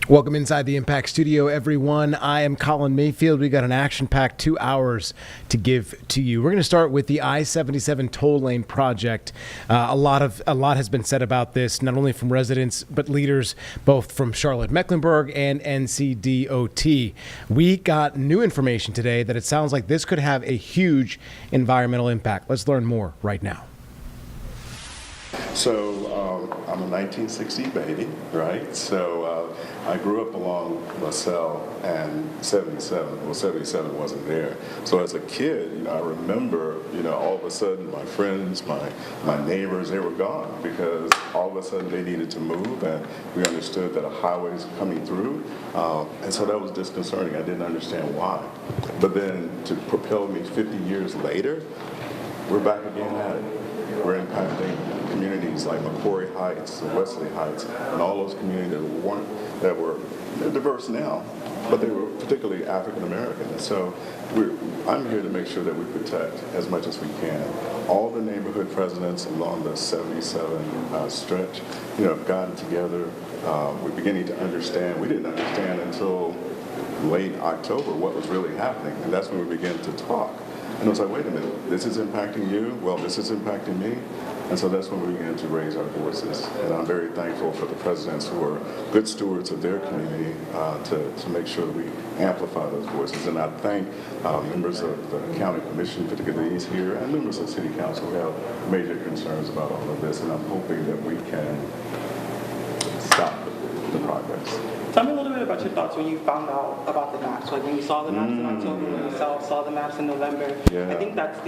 Welcome inside the Impact Studio, everyone. I am Colin Mayfield. We got an action-packed 2 hours to give to you. We're going to start with the I-77 toll lane project. A lot has been said about this, not only from residents but leaders both from Charlotte, Mecklenburg, and NCDOT. We got new information today that it sounds like this could have a huge environmental impact. Let's learn more right now. So I'm a 1960 baby, right? So I grew up along LaSalle and 77. Well, 77 wasn't there. So as a kid, I remember, all of a sudden my friends, my neighbors, they were gone because all of a sudden they needed to move, and we understood that a highway was coming through. And so that was disconcerting. I didn't understand why. But then to propel me 50 years later, we're back again at it. We're impacting communities like McCory Heights, Wesley Heights, and all those communities that were diverse now, but they were particularly African American. And so I'm here to make sure that we protect as much as we can. All the neighborhood presidents along the 77 stretch, have gotten together. We're beginning to understand. We didn't understand until late October what was really happening, and that's when we began to talk. And I was like, wait a minute, this is impacting you? Well, this is impacting me. And so that's when we began to raise our voices. And I'm very thankful for the presidents who are good stewards of their community to make sure that we amplify those voices. And I thank members of the county commission, particularly these here, and members of city council who have major concerns about all of this. And I'm hoping that we can stop the progress. Tell me a little bit about your thoughts when you found out about the maps. Like when you saw the maps in October, when you saw the maps in November. Yeah. I think that's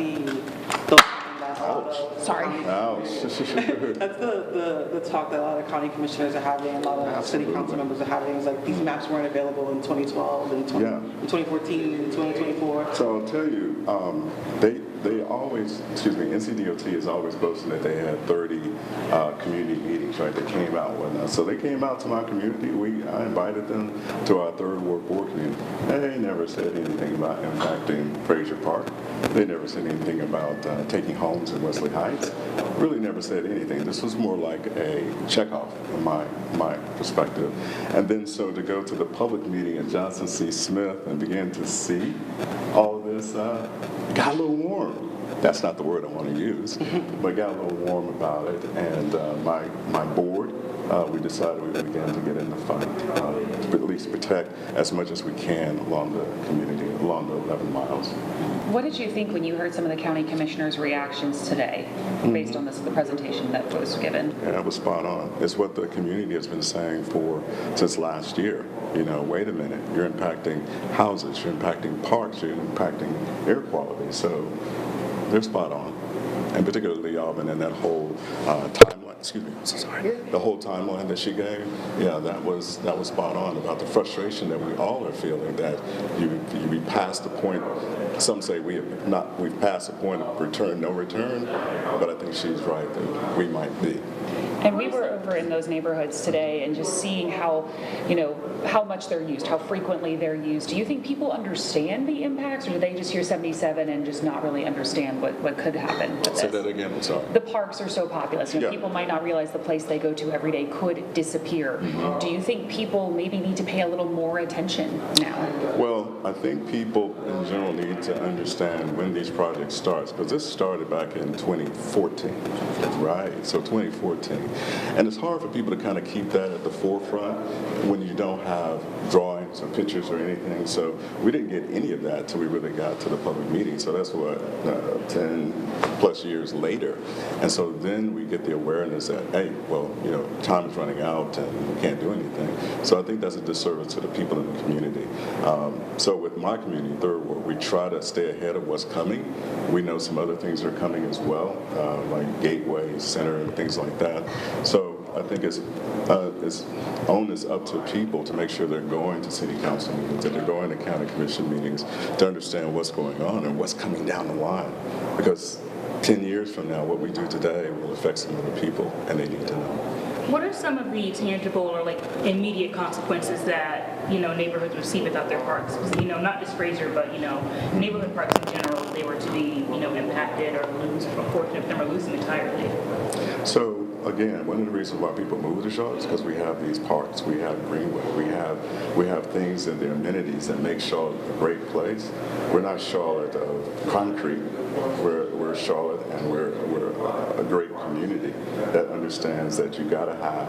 Sorry. Ouch. That's the talk that a lot of county commissioners are having, a lot of city council members are having. Is like these maps weren't available in 2012 and 2014 and 2024. So I'll tell you, they always, NCDOT is always boasting that they had 30 community meetings, right? They came out with us. So they came out to my community. I invited them to our third ward board meeting. They never said anything about impacting Frazier Park. They never said anything about taking homes in Wesley Heights. Really never said anything. This was more like a checkoff from my perspective. And then so to go to the public meeting at Johnson C. Smith and begin to see all of this, got a little warm. That's not the word I want to use, but got a little warm about it. And my board, we decided we began to get in the fight, to at least protect as much as we can along the community, along the 11 miles. What did you think when you heard some of the county commissioners' reactions today, based on the presentation that was given? Yeah, it was spot on. It's what the community has been saying since last year. You know, wait a minute, you're impacting houses, you're impacting parks, you're impacting air quality. So they're spot on. And particularly Alvin and that whole timeline. Excuse me, I'm so sorry. The whole timeline that she gave, yeah, that was spot on about the frustration that we all are feeling, that we passed the point. Some say we've passed the point of return, no return, but I think she's right that we might be. And we were over in those neighborhoods today and just seeing how much they're used, how frequently they're used. Do you think people understand the impacts, or do they just hear 77 and just not really understand what could happen with this? Say that again, I'm sorry. The parks are so populous. Yeah. People might not realize the place they go to every day could disappear. Mm-hmm. Do you think people maybe need to pay a little more attention now? Well, I think people in general need to understand when these projects start, because this started back in 2014, right? So 2014. And it's hard for people to kind of keep that at the forefront when you don't have drawings or pictures or anything. So we didn't get any of that until we really got to the public meeting. So that's 10 plus years later. And so then we get the awareness that, hey, well, time is running out and we can't do anything. So I think that's a disservice to the people in the community. So with my community, Third Ward, we try to stay ahead of what's coming. We know some other things are coming as well, like Gateway Center and things like that. So I think it's onus up to people to make sure they're going to city council meetings, that they're going to county commission meetings to understand what's going on and what's coming down the line. Because 10 years from now, what we do today will affect some of the people, and they need to know. What are some of the tangible or immediate consequences that neighborhoods receive without their parks? Not just Frazier, but neighborhood parks in general, if they were to be impacted or lose a portion of them or lose them entirely. So again, one of the reasons why people move to Charlotte is because we have these parks, we have Greenway, we have things and the amenities that make Charlotte a great place. We're not Charlotte of concrete. We're Charlotte, and we're a great community that understands that you got to have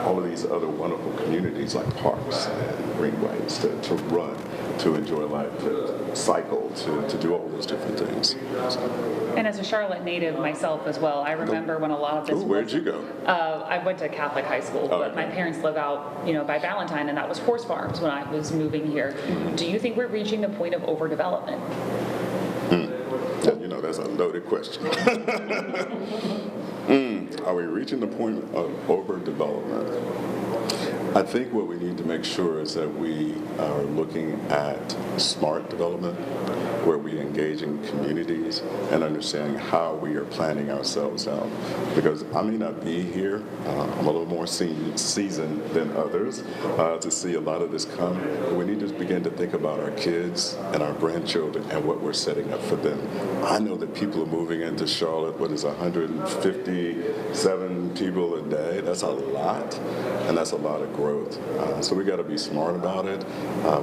all of these other wonderful communities like parks and greenways to run, to enjoy life, to cycle, to do all those different things. So. And as a Charlotte native myself as well, I remember when a lot of this. Where'd you go? I went to Catholic high school, but my parents live out, by Valentine, and that was horse farms when I was moving here. Mm-hmm. Do you think we're reaching the point of overdevelopment? That's a loaded question. Are we reaching the point of overdevelopment? I think what we need to make sure is that we are looking at smart development, where we engage in communities and understanding how we are planning ourselves out. Because I may not be here, I'm a little more seasoned than others to see a lot of this come. But we need to begin to think about our kids and our grandchildren and what we're setting up for them. I know that people are moving into Charlotte, 157 people a day? That's a lot, and that's a lot of growth. So we got to be smart about it.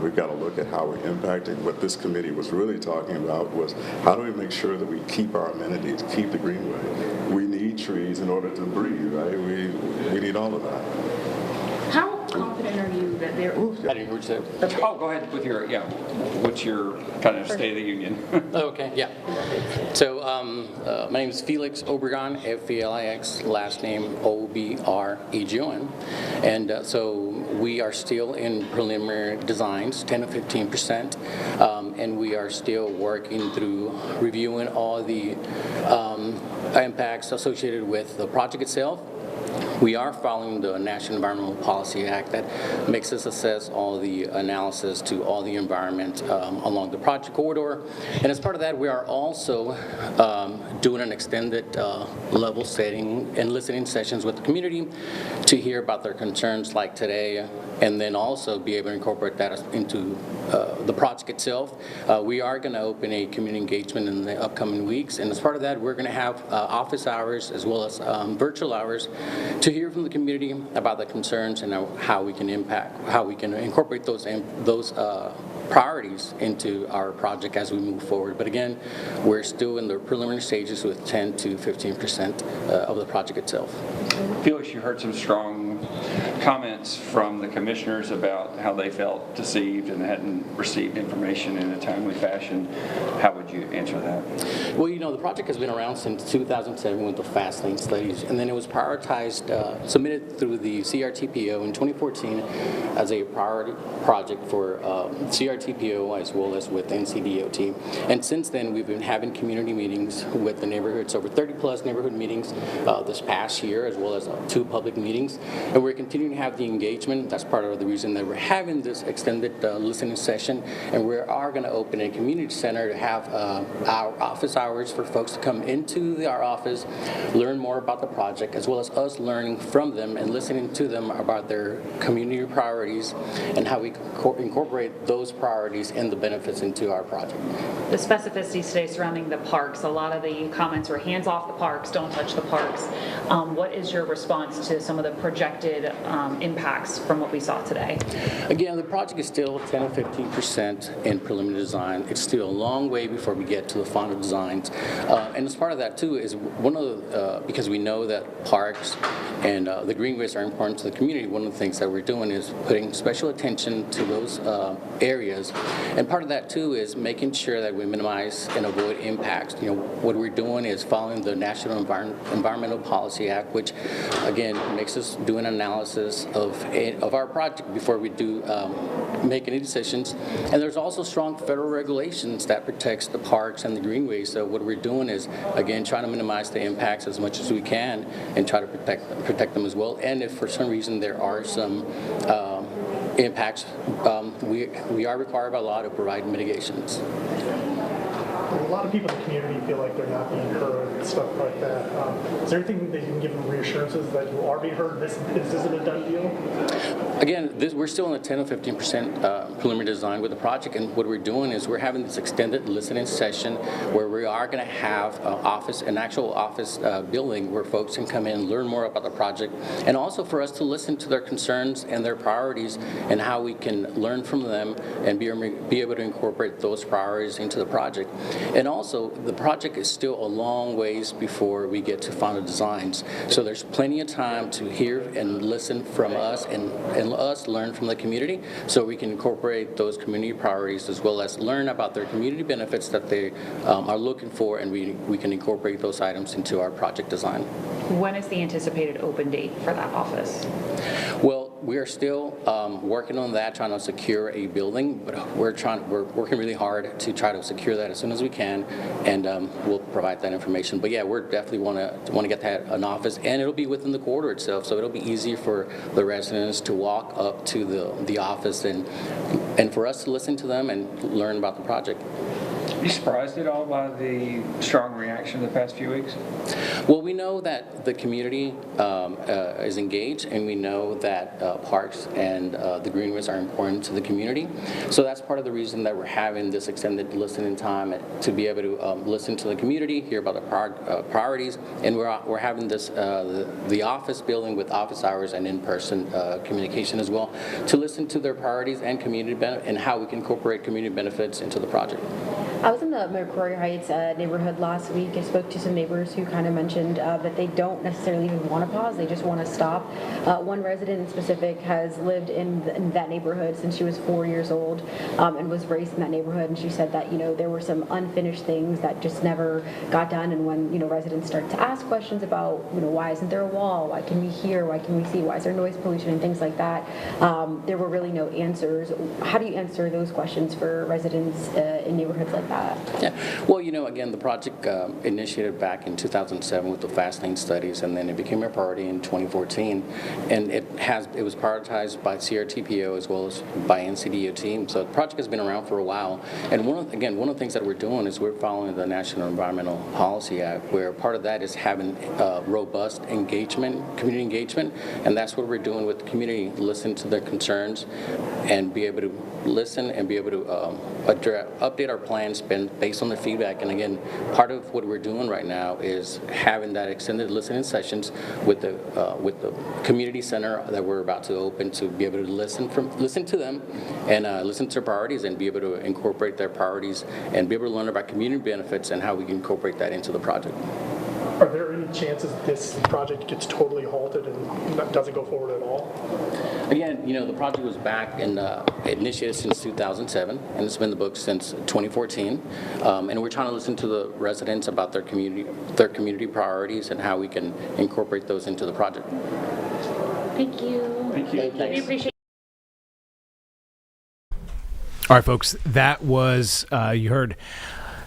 We've got to look at how we're impacting. What this committee was really talking about was how do we make sure that we keep our amenities, keep the greenway. We need trees in order to breathe, right? We need all of that. How confident are you that there? Oh, go ahead with what's your kind of State of the Union? Okay, yeah. So my name is Felix Obregon, F-E-L-I-X, last name O-B-R-E-G-O-N. And so we are still in preliminary designs, 10 to 15%, and we are still working through reviewing all the impacts associated with the project itself, we are following the National Environmental Policy Act that makes us assess all the analysis to all the environment along the project corridor. And as part of that, we are also doing an extended level setting and listening sessions with the community to hear about their concerns like today, and then also be able to incorporate that into the project itself. We are going to open a community engagement in the upcoming weeks, and as part of that, we're going to have office hours as well as virtual hours to hear from the community about the concerns and how we can incorporate those priorities into our project as we move forward. But again, we're still in the preliminary stages with 10 to 15% of the project itself. Felix, you heard some strong comments from the commissioners about how they felt deceived and hadn't received information in a timely fashion. How would you answer that? Well, the project has been around since 2007 with the fast lane studies, and then it was prioritized, submitted through the CRTPO in 2014 as a priority project for CRTPO as well as with NCDOT. And since then, we've been having community meetings with the neighborhoods, over 30-plus neighborhood meetings this past year, as well as 2 public meetings. And we're continuing to have the engagement. That's part of the reason that we're having this extended listening session. And we are going to open a community center to have our office hours for folks to come into our office, learn more about the project, as well as us learning from them and listening to them about their community priorities and how we incorporate those priorities and the benefits into our project. The specificities today surrounding the parks, a lot of the comments were hands off the parks, don't touch the parks. What is your response to some of the projected impacts from what we saw today? Again, the project is still 10 to 15% in preliminary design. It's still a long way before we get to the final designs. And as part of that too is one of the, because we know that parks and the greenways are important to the community, one of the things that we're doing is putting special attention to those areas. And part of that too is making sure that we minimize and avoid impacts. What we're doing is following the National Environmental Policy Act, which again makes us do an analysis of our project before we do make any decisions. And there's also strong federal regulations that protects the parks and the greenways. So what we're doing is, again, trying to minimize the impacts as much as we can and try to protect them as well. And if for some reason there are some impacts, we are required by law to provide mitigations. A lot of people in the community feel like they're not being heard and stuff like that. Is there anything that you can give them reassurances that you are being heard? This isn't a done deal? Again, we're still in the 10 to 15% preliminary design with the project, and what we're doing is we're having this extended listening session where we are going to have an actual office building where folks can come in, learn more about the project, and also for us to listen to their concerns and their priorities and how we can learn from them and be able to incorporate those priorities into the project. And also, the project is still a long ways before we get to final designs. So there's plenty of time to hear and listen from us and us learn from the community so we can incorporate those community priorities as well as learn about their community benefits that they are looking for, and we can incorporate those items into our project design. When is the anticipated open date for that office? Well, we are still working on that, trying to secure a building, but we're working really hard to try to secure that as soon as we can, and we'll provide that information. But yeah, we're definitely want to get that an office, and it'll be within the corridor itself, so it'll be easy for the residents to walk up to the office and for us to listen to them and learn about the project. Are you surprised at all by the strong reaction the past few weeks? Well, we know that the community is engaged, and we know that parks and the greenways are important to the community. So that's part of the reason that we're having this extended listening time to be able to listen to the community, hear about the priorities, and we're having this the office building with office hours and in-person communication as well to listen to their priorities and community benefit and how we can incorporate community benefits into the project. I was in the McCrory Heights neighborhood last week. I spoke to some neighbors who kind of mentioned that they don't necessarily even want to pause. They just want to stop. One resident in specific has lived in that neighborhood since she was 4 years old and was raised in that neighborhood. And she said that, there were some unfinished things that just never got done. And when, residents start to ask questions about, why isn't there a wall? Why can we hear? Why can we see? Why is there noise pollution and things like that? There were really no answers. How do you answer those questions for residents in neighborhoods like that? Yeah, well, again, the project initiated back in 2007 with the fast lane studies, and then it became a priority in 2014, and it was prioritized by CRTPO as well as by NCDOT. So the project has been around for a while, and one of the things that we're doing is we're following the National Environmental Policy Act, where part of that is having robust community engagement, and that's what we're doing with the community, listen to their concerns and be able to listen and be able to update our plans based on the feedback. And again, part of what we're doing right now is having that extended listening sessions with the community center that we're about to open, to be able to listen to them and listen to their priorities and be able to incorporate their priorities and be able to learn about community benefits and how we can incorporate that into the project. Are there any chances this project gets totally halted and doesn't go forward at all? Again, the project was back and initiated since 2007, and it's been in the books since 2014. And we're trying to listen to the residents about their community priorities and how we can incorporate those into the project. Thank you. Thank you. We appreciate. All right, folks, that was, you heard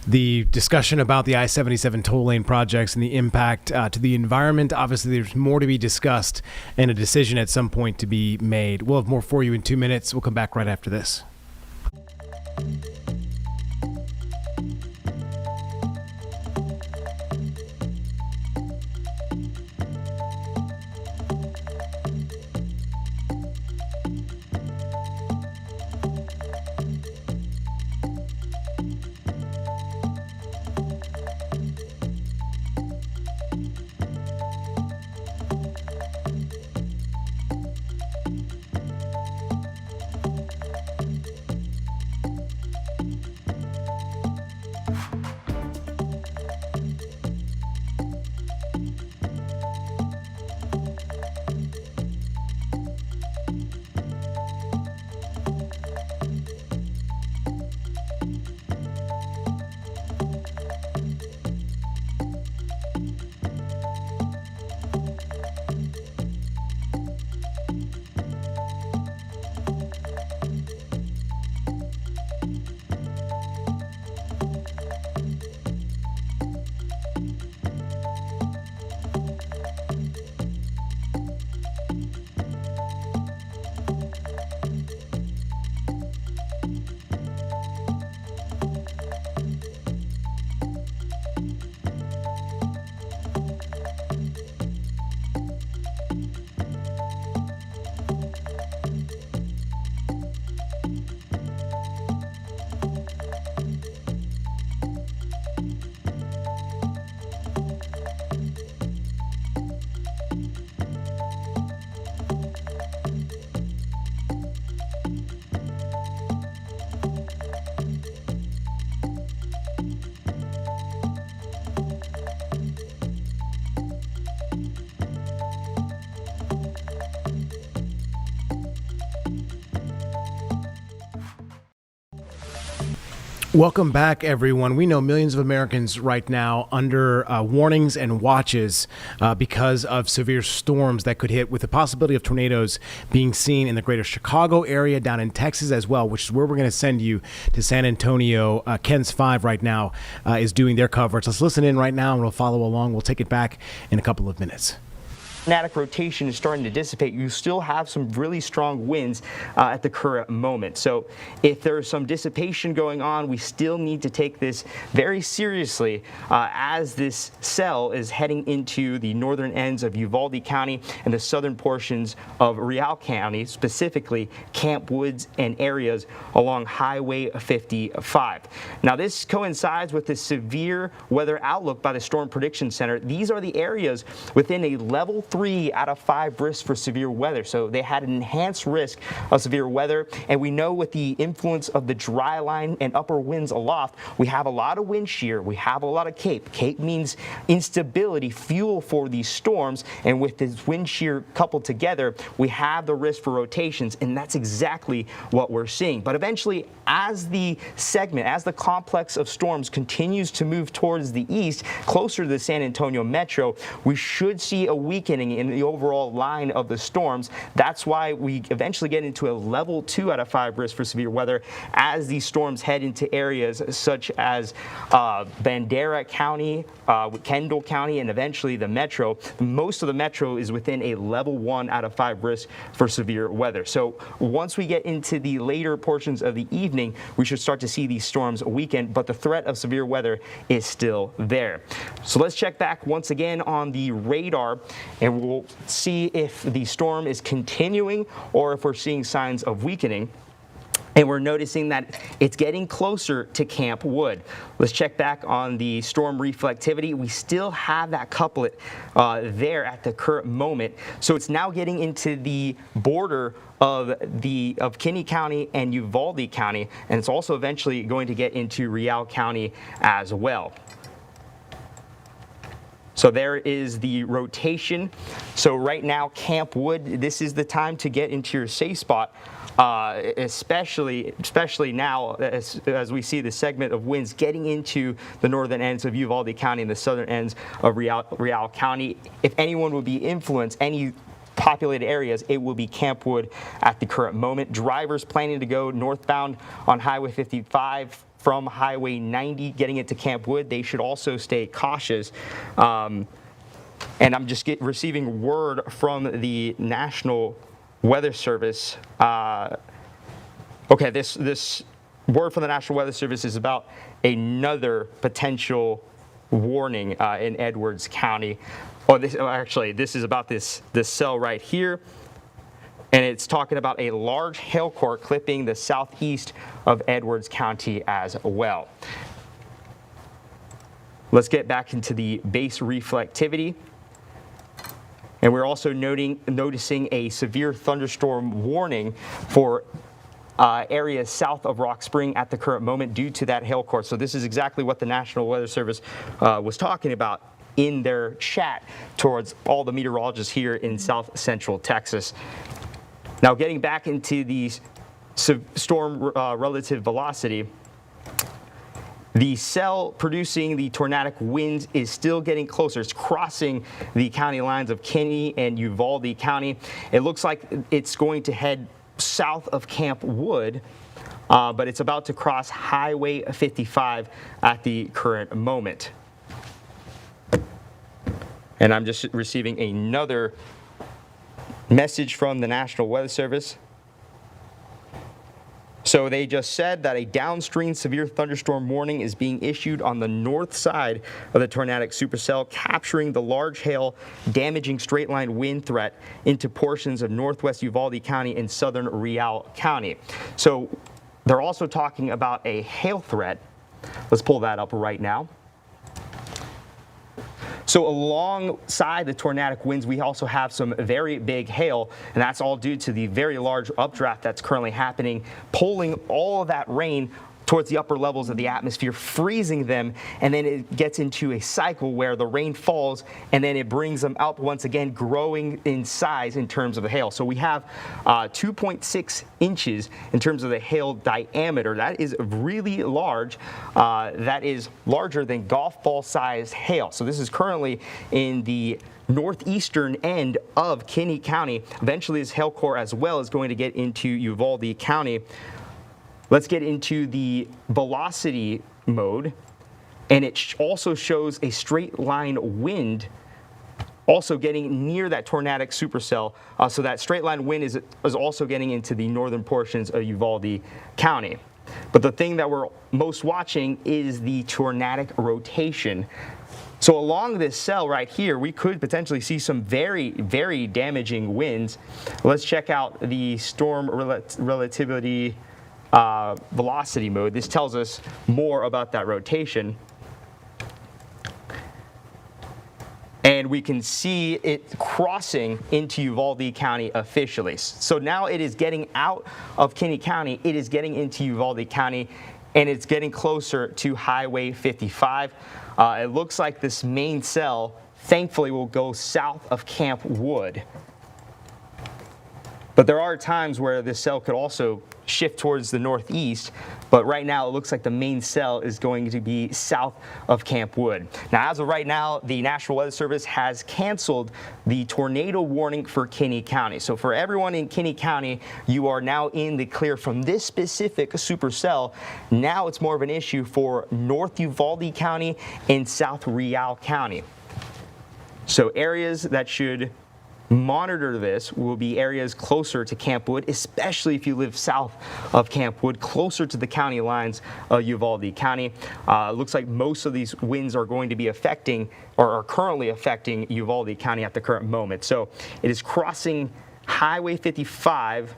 the discussion about the I-77 toll lane projects and the impact to the environment. Obviously, there's more to be discussed and a decision at some point to be made. We'll have more for you in 2 minutes. We'll come back right after this. Welcome back, everyone. We know millions of Americans right now under warnings and watches because of severe storms that could hit, with the possibility of tornadoes being seen in the greater Chicago area, down in Texas as well, which is where we're going to send you to San Antonio. Ken's 5 right now is doing their coverage. Let's listen in right now and we'll follow along. We'll take it back in a couple of minutes. Magnetic rotation is starting to dissipate. You still have some really strong winds at the current moment. So if there's some dissipation going on, we still need to take this very seriously as this cell is heading into the northern ends of Uvalde County and the southern portions of Real County, specifically Camp Woods and areas along Highway 55. Now, this coincides with the severe weather outlook by the Storm Prediction Center. These are the areas within a level 3 out of 5 risk for severe weather. So they had an enhanced risk of severe weather. And we know with the influence of the dry line and upper winds aloft, we have a lot of wind shear. We have a lot of cape. Cape means instability, fuel for these storms. And with this wind shear coupled together, we have the risk for rotations. And that's exactly what we're seeing. But eventually, as the complex of storms continues to move towards the east, closer to the San Antonio metro, we should see a weakening happening in the overall line of the storms. That's why we eventually get into a level 2 out of 5 risk for severe weather as these storms head into areas such as Bandera County, Kendall County, and eventually the metro. Most of the metro is within a level 1 out of 5 risk for severe weather. So once we get into the later portions of the evening, we should start to see these storms weaken, but the threat of severe weather is still there. So let's check back once again on the radar, and we'll see if the storm is continuing or if we're seeing signs of weakening. And we're noticing that it's getting closer to Camp Wood. Let's check back on the storm reflectivity. We still have that couplet there at the current moment. So it's now getting into the border of Kinney County and Uvalde County, and it's also eventually going to get into Real County as well. So there is the rotation. So right now, Camp Wood, this is the time to get into your safe spot. Especially now as we see the segment of winds getting into the northern ends of Uvalde County and the southern ends of Real County. If anyone would be influenced, any populated areas, it will be Camp Wood at the current moment. Drivers planning to go northbound on Highway 55 from Highway 90 getting into Camp Wood, they should also stay cautious. And I'm just receiving word from the National Weather Service. Okay, this word from the National Weather Service is about another potential warning in Edwards County. This is about this cell right here, and it's talking about a large hail core clipping the southeast of Edwards County as well. Let's get back into the base reflectivity. And we're also noticing a severe thunderstorm warning for areas south of Rock Spring at the current moment due to that hail core. So this is exactly what the National Weather Service was talking about in their chat towards all the meteorologists here in south central Texas. Now getting back into the storm relative velocity, the cell producing the tornadic winds is still getting closer. It's crossing the county lines of Kinney and Uvalde County. It looks like it's going to head south of Camp Wood, but it's about to cross Highway 55 at the current moment. And I'm just receiving another message from the National Weather Service. So they just said that a downstream severe thunderstorm warning is being issued on the north side of the tornadic supercell, capturing the large hail, damaging straight-line wind threat into portions of northwest Uvalde County and southern Real County. So they're also talking about a hail threat. Let's pull that up right now. So alongside the tornadic winds, we also have some very big hail, and that's all due to the very large updraft that's currently happening, pulling all of that rain towards the upper levels of the atmosphere, freezing them, and then it gets into a cycle where the rain falls and then it brings them up once again, growing in size in terms of the hail. So we have 2.6 inches in terms of the hail diameter. That is really large. That is larger than golf ball sized hail. So this is currently in the northeastern end of Kinney County. Eventually this hail core as well is going to get into Uvalde County. Let's get into the velocity mode, and it also shows a straight line wind also getting near that tornadic supercell. So that straight line wind is also getting into the northern portions of Uvalde County. But the thing that we're most watching is the tornadic rotation. So along this cell right here, we could potentially see some very, very damaging winds. Let's check out the storm relativity velocity mode. This tells us more about that rotation. And we can see it crossing into Uvalde County officially. So now it is getting out of Kinney County, it is getting into Uvalde County, and it's getting closer to Highway 55. It looks like this main cell, thankfully, will go south of Camp Wood. But there are times where this cell could also shift towards the northeast, but right now it looks like the main cell is going to be south of Camp Wood. Now, as of right now, the National Weather Service has canceled the tornado warning for Kinney County. So for everyone in Kinney County, you are now in the clear from this specific supercell. Now it's more of an issue for North Uvalde County and South Rial County. So areas that should monitor this will be areas closer to Camp Wood, especially if you live south of Camp Wood, closer to the county lines of Uvalde County. Looks like most of these winds are going to be affecting, or are currently affecting, Uvalde County at the current moment. So it is crossing Highway 55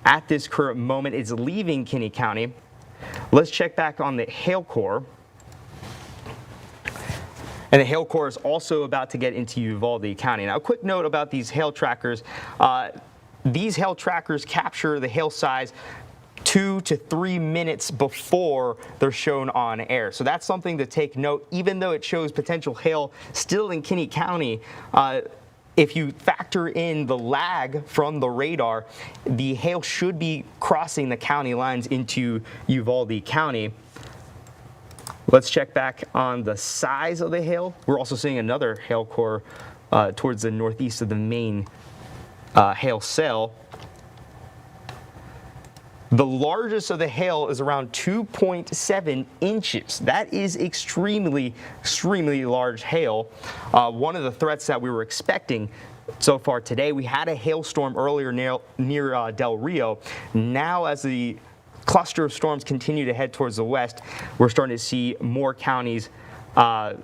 at this current moment. It's leaving Kinney County. Let's check back on the hail core. And the hail core is also about to get into Uvalde County. Now, a quick note about these hail trackers. These hail trackers capture the hail size 2 to 3 minutes before they're shown on air. So that's something to take note. Even though it shows potential hail still in Kinney County, if you factor in the lag from the radar, the hail should be crossing the county lines into Uvalde County. Let's check back on the size of the hail. We're also seeing another hail core towards the northeast of the main hail cell. The largest of the hail is around 2.7 inches. That is extremely, extremely large hail. One of the threats that we were expecting so far today, we had a hailstorm earlier near Del Rio. Now, as the cluster of storms continue to head towards the west, we're starting to see more counties, as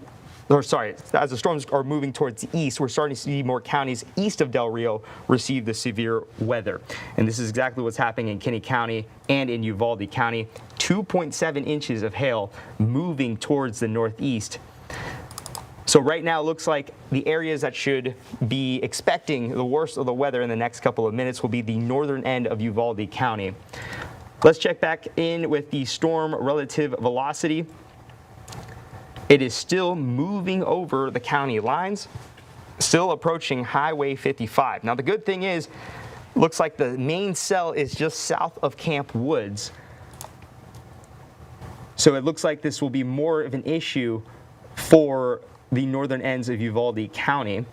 the storms are moving towards the east, we're starting to see more counties east of Del Rio receive the severe weather. And this is exactly what's happening in Kinney County and in Uvalde County. 2.7 inches of hail moving towards the northeast. So right now it looks like the areas that should be expecting the worst of the weather in the next couple of minutes will be the northern end of Uvalde County. Let's check back in with the storm relative velocity. It is still moving over the county lines, still approaching Highway 55. Now the good thing is, looks like the main cell is just south of Camp Woods. So it looks like this will be more of an issue for the northern ends of Uvalde County.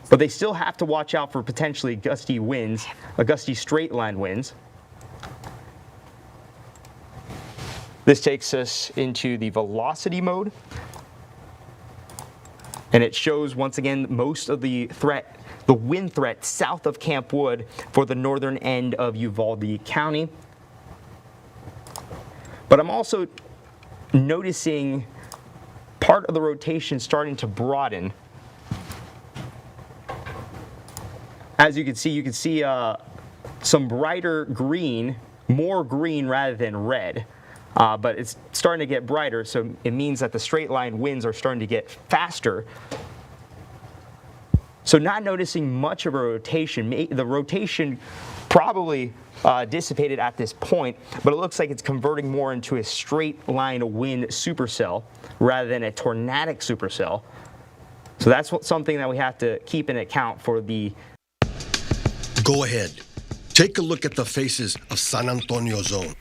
But they still have to watch out for potentially gusty winds, gusty straight line winds. This takes us into the velocity mode, and it shows once again most of the wind threat south of Camp Wood for the northern end of Uvalde County. But I'm also noticing part of the rotation starting to broaden. As you can see some brighter green, more green rather than red. But it's starting to get brighter, so it means that the straight line winds are starting to get faster. So not noticing much of a rotation. The rotation probably dissipated at this point, but it looks like it's converting more into a straight line wind supercell rather than a tornadic supercell. So that's something that we have to keep in account for the... Go ahead. Take a look at the faces of San Antonio Zone.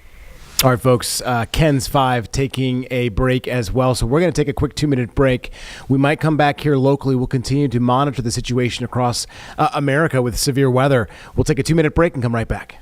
All right, folks, Ken's 5 taking a break as well. So we're going to take a quick 2-minute break. We might come back here locally. We'll continue to monitor the situation across America with severe weather. We'll take a 2-minute break and come right back.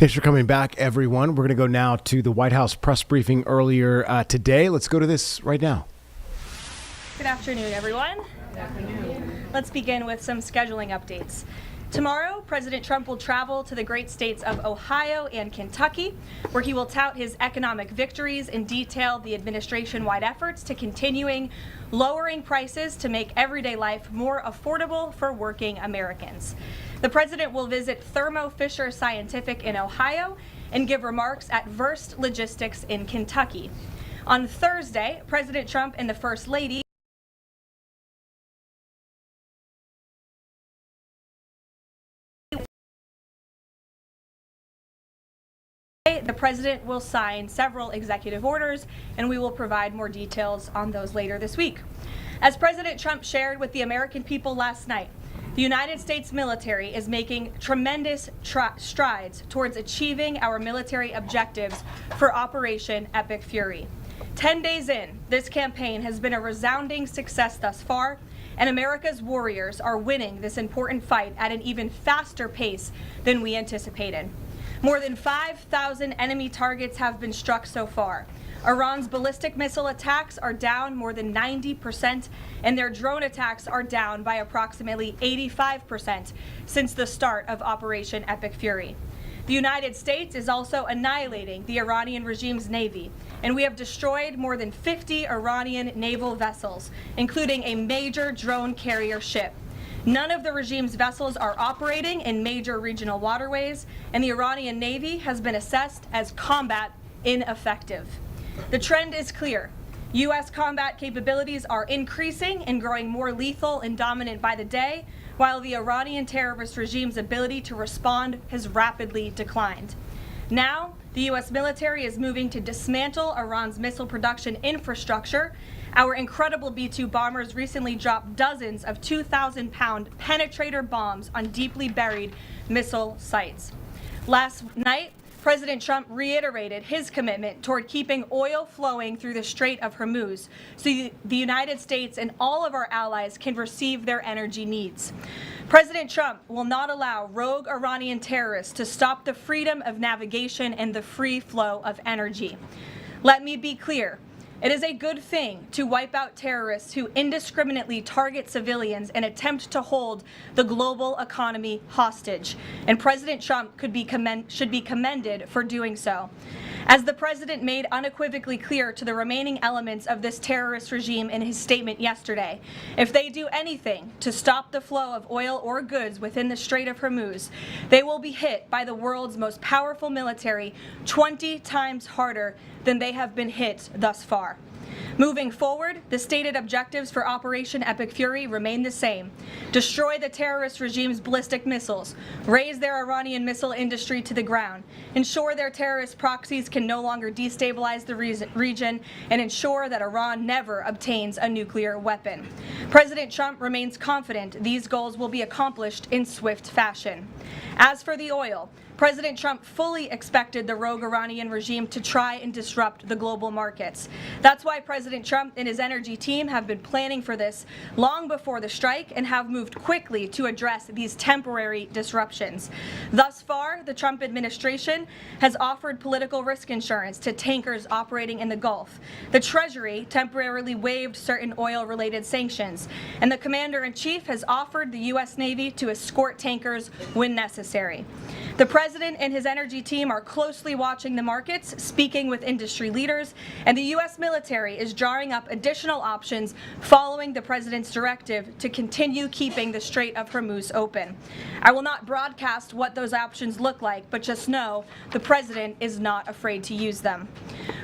Thanks for coming back, everyone. We're going to go now to the White House press briefing earlier today. Let's go to this right now. Good afternoon, everyone. Good afternoon. Let's begin with some scheduling updates. Tomorrow, President Trump will travel to the great states of Ohio and Kentucky, where he will tout his economic victories and detail the administration-wide efforts to continuing lowering prices to make everyday life more affordable for working Americans. The president will visit Thermo Fisher Scientific in Ohio and give remarks at Verst Logistics in Kentucky. On Thursday, President Trump and the First Lady the president will sign several executive orders, and we will provide more details on those later this week. As President Trump shared with the American people last night, the United States military is making tremendous strides towards achieving our military objectives for Operation Epic Fury. 10 days in, this campaign has been a resounding success thus far, and America's warriors are winning this important fight at an even faster pace than we anticipated. More than 5,000 enemy targets have been struck so far. Iran's ballistic missile attacks are down more than 90%, and their drone attacks are down by approximately 85% since the start of Operation Epic Fury. The United States is also annihilating the Iranian regime's navy, and we have destroyed more than 50 Iranian naval vessels, including a major drone carrier ship. None of the regime's vessels are operating in major regional waterways, and the Iranian Navy has been assessed as combat ineffective. The trend is clear. U.S. combat capabilities are increasing and growing more lethal and dominant by the day, while the Iranian terrorist regime's ability to respond has rapidly declined. Now, the U.S. military is moving to dismantle Iran's missile production infrastructure. Our incredible B-2 bombers recently dropped dozens of 2,000-pound penetrator bombs on deeply buried missile sites. Last night, President Trump reiterated his commitment toward keeping oil flowing through the Strait of Hormuz so the United States and all of our allies can receive their energy needs. President Trump will not allow rogue Iranian terrorists to stop the freedom of navigation and the free flow of energy. Let me be clear. It is a good thing to wipe out terrorists who indiscriminately target civilians and attempt to hold the global economy hostage, and President Trump should be commended for doing so. As the president made unequivocally clear to the remaining elements of this terrorist regime in his statement yesterday, if they do anything to stop the flow of oil or goods within the Strait of Hormuz, they will be hit by the world's most powerful military 20 times harder than they have been hit thus far. Moving forward, the stated objectives for Operation Epic Fury remain the same. Destroy the terrorist regime's ballistic missiles, raise their Iranian missile industry to the ground, ensure their terrorist proxies can no longer destabilize the region, and ensure that Iran never obtains a nuclear weapon. President Trump remains confident these goals will be accomplished in swift fashion. As for the oil, President Trump fully expected the rogue Iranian regime to try and disrupt the global markets. That's why President Trump and his energy team have been planning for this long before the strike and have moved quickly to address these temporary disruptions. Thus far, the Trump administration has offered political risk insurance to tankers operating in the Gulf. The Treasury temporarily waived certain oil-related sanctions, and the Commander-in-Chief has offered the U.S. Navy to escort tankers when necessary. The President and his energy team are closely watching the markets, speaking with industry leaders, and the U.S. military is drawing up additional options following the President's directive to continue keeping the Strait of Hormuz open. I will not broadcast what those options look like, but just know the President is not afraid to use them.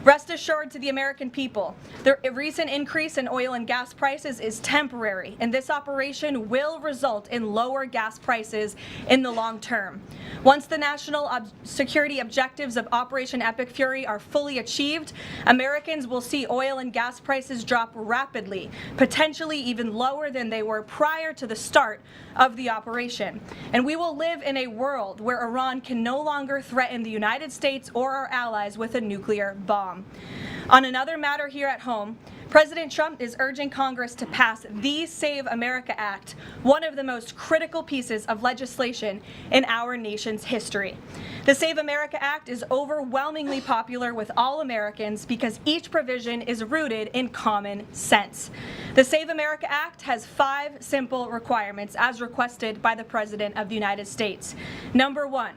Rest assured to the American people, the recent increase in oil and gas prices is temporary, and this operation will result in lower gas prices in the long term. Once the national security objectives of Operation Epic Fury are fully achieved, Americans will see oil and gas prices drop rapidly, potentially even lower than they were prior to the start of the operation. And we will live in a world where Iran can no longer threaten the United States or our allies with a nuclear bomb. On another matter here at home, President Trump is urging Congress to pass the Save America Act, one of the most critical pieces of legislation in our nation's history. The Save America Act is overwhelmingly popular with all Americans because each provision is rooted in common sense. The Save America Act has 5 simple requirements as requested by the President of the United States. Number 1,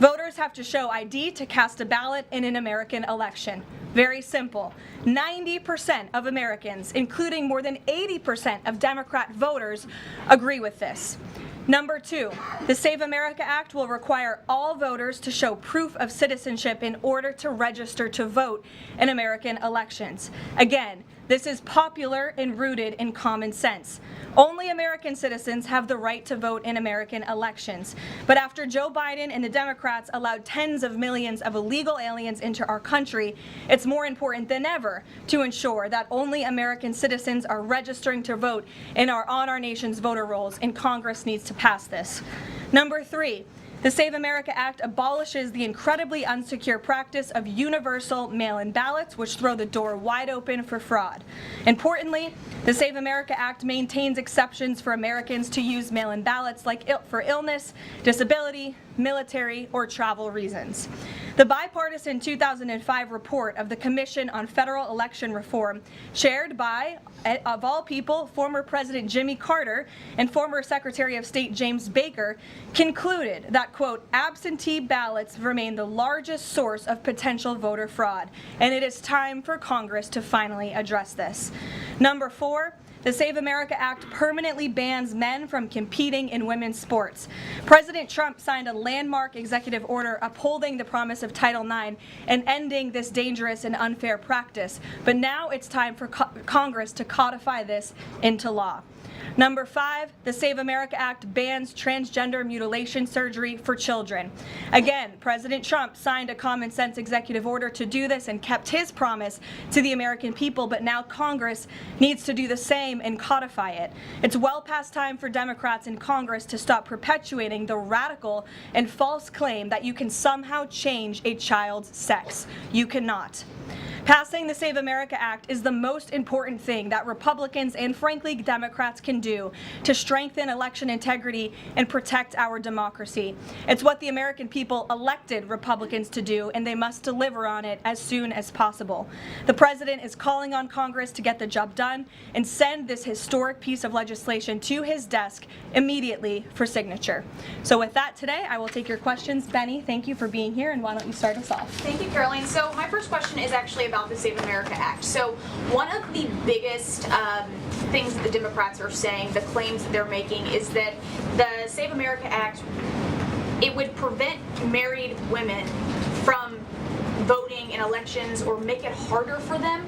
voters have to show ID to cast a ballot in an American election. Very simple. 90% of Americans, including more than 80% of Democrat voters, agree with this. Number 2, the Save America Act will require all voters to show proof of citizenship in order to register to vote in American elections. Again, this is popular and rooted in common sense. Only American citizens have the right to vote in American elections. But after Joe Biden and the Democrats allowed tens of millions of illegal aliens into our country, it's more important than ever to ensure that only American citizens are registering to vote on our nation's voter rolls, and Congress needs to pass this. Number 3, the Save America Act abolishes the incredibly unsecure practice of universal mail-in ballots, which throw the door wide open for fraud. Importantly, the Save America Act maintains exceptions for Americans to use mail-in ballots for illness, disability, military, or travel reasons. The bipartisan 2005 report of the Commission on Federal Election Reform, chaired by, of all people, former President Jimmy Carter and former Secretary of State James Baker, concluded that, quote, absentee ballots remain the largest source of potential voter fraud, and it is time for Congress to finally address this. Number 4, the Save America Act permanently bans men from competing in women's sports. President Trump signed a landmark executive order upholding the promise of Title IX and ending this dangerous and unfair practice. But now it's time for Congress to codify this into law. Number 5, the Save America Act bans transgender mutilation surgery for children. Again, President Trump signed a common sense executive order to do this and kept his promise to the American people, but now Congress needs to do the same and codify it. It's well past time for Democrats in Congress to stop perpetuating the radical and false claim that you can somehow change a child's sex. You cannot. Passing the Save America Act is the most important thing that Republicans and frankly Democrats can do to strengthen election integrity and protect our democracy. It's what the American people elected Republicans to do, and they must deliver on it as soon as possible. The President is calling on Congress to get the job done and send this historic piece of legislation to his desk immediately for signature. So with that today, I will take your questions. Benny, thank you for being here, and why don't you start us off? Thank you, Caroline. So my first question is actually about the Save America Act. So one of the biggest things that the Democrats are saying, the claims that they're making, is that the Save America Act, it would prevent married women from voting in elections or make it harder for them.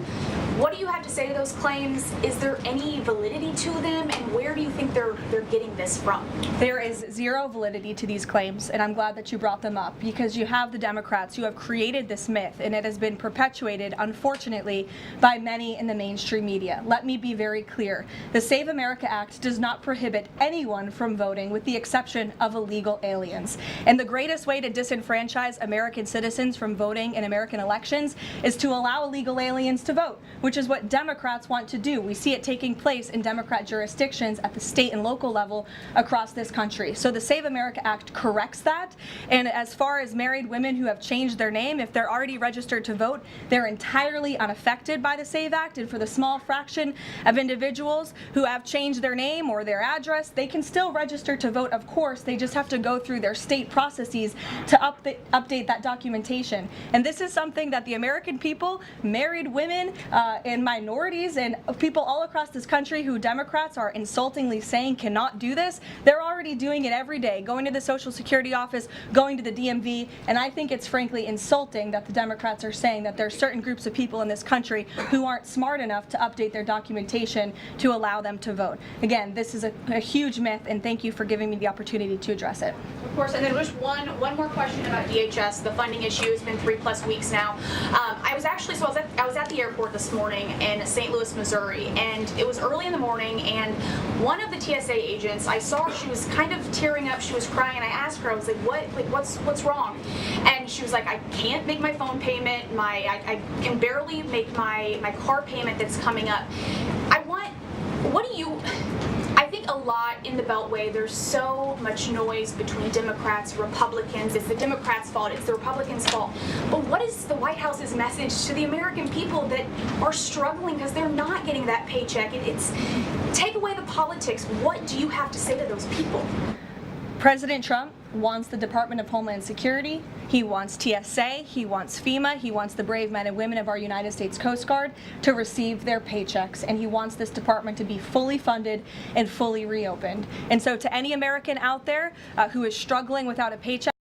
What do you have to say to those claims? Is there any validity to them, and where do you think they're getting this from? There is zero validity to these claims, and I'm glad that you brought them up, because you have the Democrats who have created this myth, and it has been perpetuated, unfortunately, by many in the mainstream media. Let me be very clear. The Save America Act does not prohibit anyone from voting, with the exception of illegal aliens. And the greatest way to disenfranchise American citizens from voting in American elections is to allow illegal aliens to vote, which is what Democrats want to do. We see it taking place in Democrat jurisdictions at the state and local level across this country. So the Save America Act corrects that. And as far as married women who have changed their name, if they're already registered to vote, they're entirely unaffected by the Save Act. And for the small fraction of individuals who have changed their name or their address, they can still register to vote, of course. They just have to go through their state processes to update that documentation. And this is something that the American people, married women, and minorities and people all across this country who Democrats are insultingly saying cannot do this, they're already doing it every day, going to the Social Security office, going to the DMV, and I think it's frankly insulting that the Democrats are saying that there are certain groups of people in this country who aren't smart enough to update their documentation to allow them to vote. Again, this is a huge myth, and thank you for giving me the opportunity to address it. Of course, and then just one more question about DHS. The funding issue has been 3+ weeks now. I I was at the airport this morning in St. Louis, Missouri, and it was early in the morning, and one of the TSA agents, I saw her, she was kind of tearing up, she was crying, and I asked her, I was like, what's wrong? And she was like, I can't make my phone payment, I can barely make my car payment that's coming up. I think a lot in the Beltway, there's so much noise between Democrats, Republicans. It's the Democrats' fault, it's the Republicans' fault. But what is the White House's message to the American people that are struggling because they're not getting that paycheck? It's take away the politics. What do you have to say to those people? President Trump wants the Department of Homeland Security, he wants TSA, he wants FEMA, he wants the brave men and women of our United States Coast Guard to receive their paychecks, and he wants this department to be fully funded and fully reopened. And so to any American out there who is struggling without a paycheck,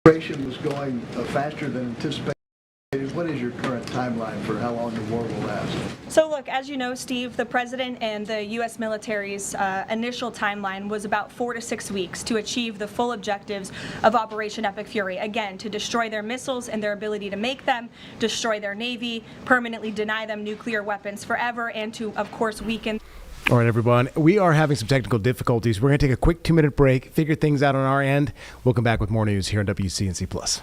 was going faster than anticipated. What is your current timeline for how long the war will last? So look, as you know, Steve, the President and the U.S. military's initial timeline was about 4 to 6 weeks to achieve the full objectives of Operation Epic Fury. Again, to destroy their missiles and their ability to make them, destroy their Navy, permanently deny them nuclear weapons forever, and to, of course, weaken. All right, everyone. We are having some technical difficulties. We're going to take a quick 2-minute break, figure things out on our end. We'll come back with more news here on WCNC Plus.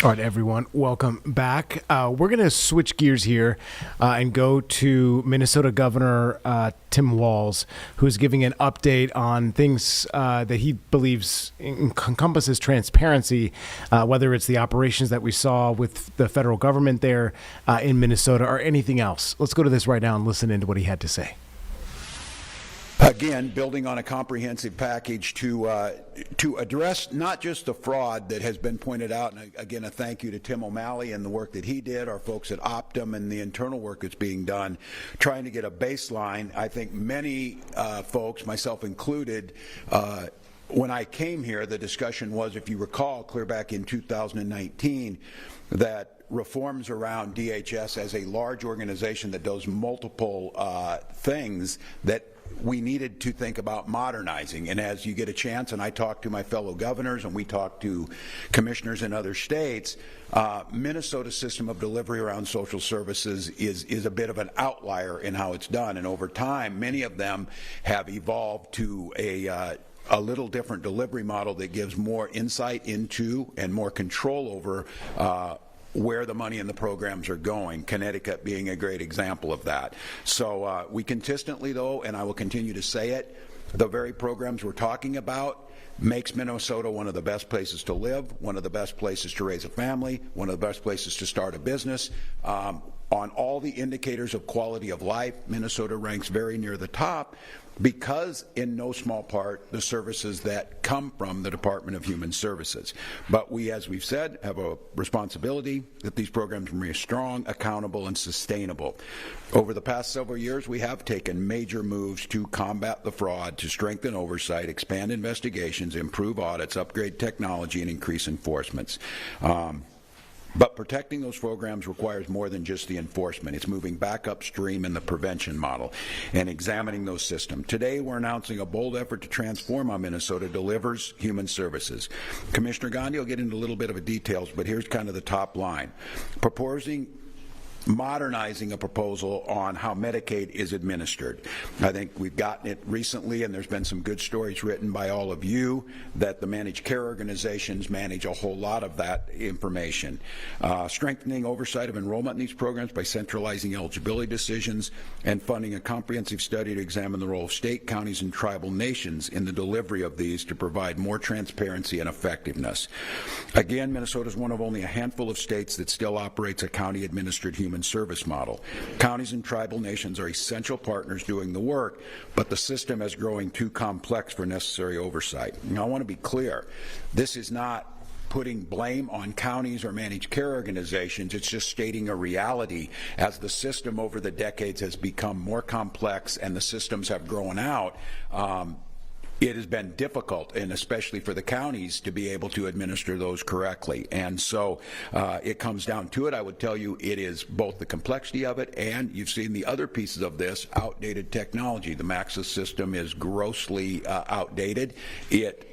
All right, everyone, welcome back. We're going to switch gears here and go to Minnesota Governor Tim Walz, who's giving an update on things that he believes encompasses transparency, whether it's the operations that we saw with the federal government there in Minnesota or anything else. Let's go to this right now and listen into what he had to say. Again, building on a comprehensive package to address not just the fraud that has been pointed out, and again, a thank you to Tim O'Malley and the work that he did, our folks at Optum and the internal work that's being done, trying to get a baseline. I think many folks, myself included, when I came here, the discussion was, if you recall, clear back in 2019, that reforms around DHS as a large organization that does multiple things that we needed to think about modernizing. And as you get a chance, and I talk to my fellow governors and we talk to commissioners in other states, Minnesota's system of delivery around social services is a bit of an outlier in how it's done. And over time, many of them have evolved to a little different delivery model that gives more insight into and more control over where the money and the programs are going, Connecticut being a great example of that. So we consistently, though, and I will continue to say it, the very programs we're talking about makes Minnesota one of the best places to live, one of the best places to raise a family, one of the best places to start a business. On all the indicators of quality of life, Minnesota ranks very near the top because, in no small part, the services that come from the Department of Human Services. But we, as we've said, have a responsibility that these programs remain strong, accountable, and sustainable. Over the past several years, we have taken major moves to combat the fraud, to strengthen oversight, expand investigations, improve audits, upgrade technology, and increase enforcements. But protecting those programs requires more than just the enforcement. It's moving back upstream in the prevention model and examining those systems. Today, we're announcing a bold effort to transform how Minnesota delivers human services. Commissioner Gandhi will get into a little bit of the details, but here's kind of the top line. Modernizing a proposal on how Medicaid is administered. I think we've gotten it recently, and there's been some good stories written by all of you that the managed care organizations manage a whole lot of that information. Strengthening oversight of enrollment in these programs by centralizing eligibility decisions and funding a comprehensive study to examine the role of state, counties, and tribal nations in the delivery of these to provide more transparency and effectiveness. Again, Minnesota is one of only a handful of states that still operates a county-administered human service model. Counties and tribal nations are essential partners doing the work, but the system is growing too complex for necessary oversight. Now, I want to be clear. This is not putting blame on counties or managed care organizations. It's just stating a reality. As the system over the decades has become more complex and the systems have grown out, it has been difficult, and especially for the counties, to be able to administer those correctly. And so it comes down to it. I would tell you it is both the complexity of it, and you've seen the other pieces of this, outdated technology. The Maxis system is grossly outdated. It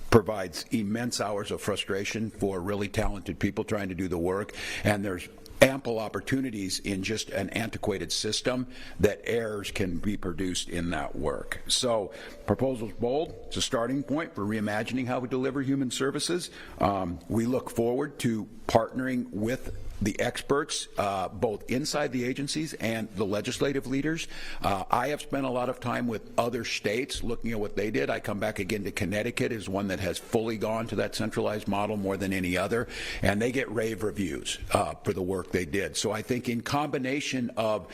provides immense hours of frustration for really talented people trying to do the work, and there's ample opportunities in just an antiquated system that errors can be produced in that work. So, proposal's bold. It's a starting point for reimagining how we deliver human services. We look forward to partnering with the experts, both inside the agencies and the legislative leaders. I have spent a lot of time with other states looking at what they did. I come back again to Connecticut as one that has fully gone to that centralized model more than any other, and they get rave reviews for the work they did. So I think in combination of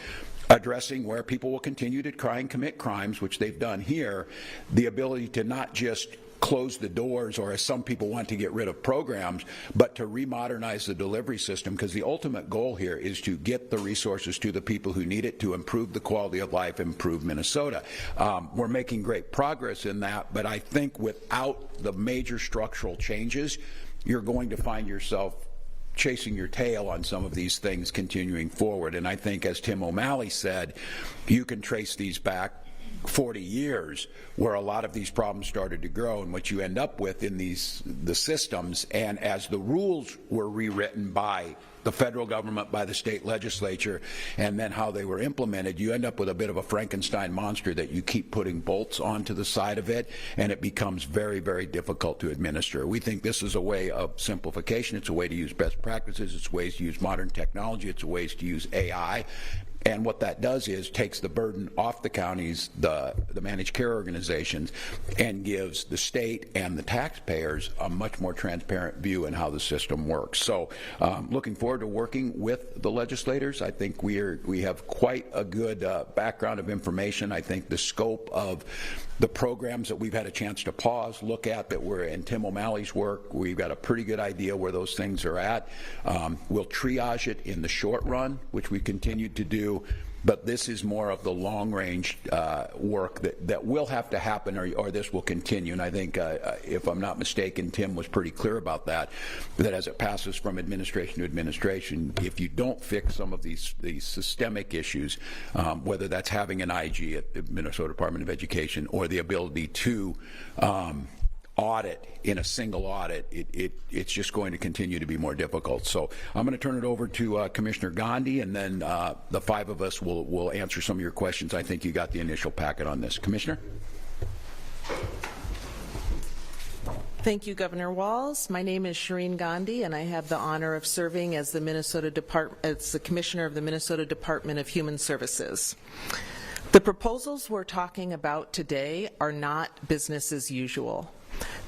addressing where people will continue to try and commit crimes, which they've done here, the ability to not just close the doors, or as some people want to get rid of programs, but to remodernize the delivery system, because the ultimate goal here is to get the resources to the people who need it to improve the quality of life, improve Minnesota. We're making great progress in that, but I think without the major structural changes, you're going to find yourself chasing your tail on some of these things continuing forward. And I think, as Tim O'Malley said, you can trace these back 40 years where a lot of these problems started to grow, and what you end up with in the systems, and as the rules were rewritten by the federal government, by the state legislature, and then how they were implemented, you end up with a bit of a Frankenstein monster that you keep putting bolts onto the side of it, and it becomes very, very difficult to administer. We think this is a way of simplification. It's a way to use best practices. It's ways to use modern technology. It's ways to use AI. And what that does is takes the burden off the counties, the managed care organizations, and gives the state and the taxpayers a much more transparent view in how the system works. So looking forward to working with the legislators. I think we have quite a good background of information. I think the scope of the programs that we've had a chance to pause, look at, that were in Tim O'Malley's work, we've got a pretty good idea where those things are at. We'll triage it in the short run, which we continued to do, but this is more of the long-range work that will have to happen, or this will continue. And I think, if I'm not mistaken, Tim was pretty clear about that as it passes from administration to administration, if you don't fix some of these systemic issues, whether that's having an IG at the Minnesota Department of Education or the ability to audit in a single audit, it's just going to continue to be more difficult. So I'm going to turn it over to Commissioner Gandhi, and then the five of us will answer some of your questions. I think you got the initial packet on this. Commissioner? Thank you, Governor Walz. My name is Shireen Gandhi, and I have the honor of serving as the Commissioner of the Minnesota Department of Human Services. The proposals we're talking about today are not business as usual.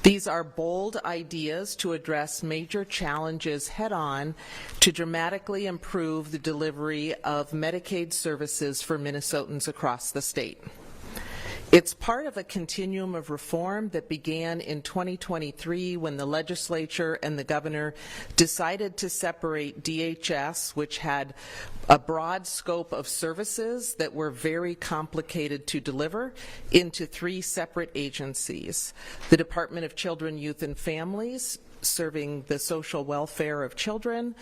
These are bold ideas to address major challenges head-on to dramatically improve the delivery of Medicaid services for Minnesotans across the state. It's part of a continuum of reform that began in 2023 when the legislature and the governor decided to separate DHS, which had a broad scope of services that were very complicated to deliver, into 3 separate agencies: the Department of Children, Youth, and Families, serving the social welfare of children,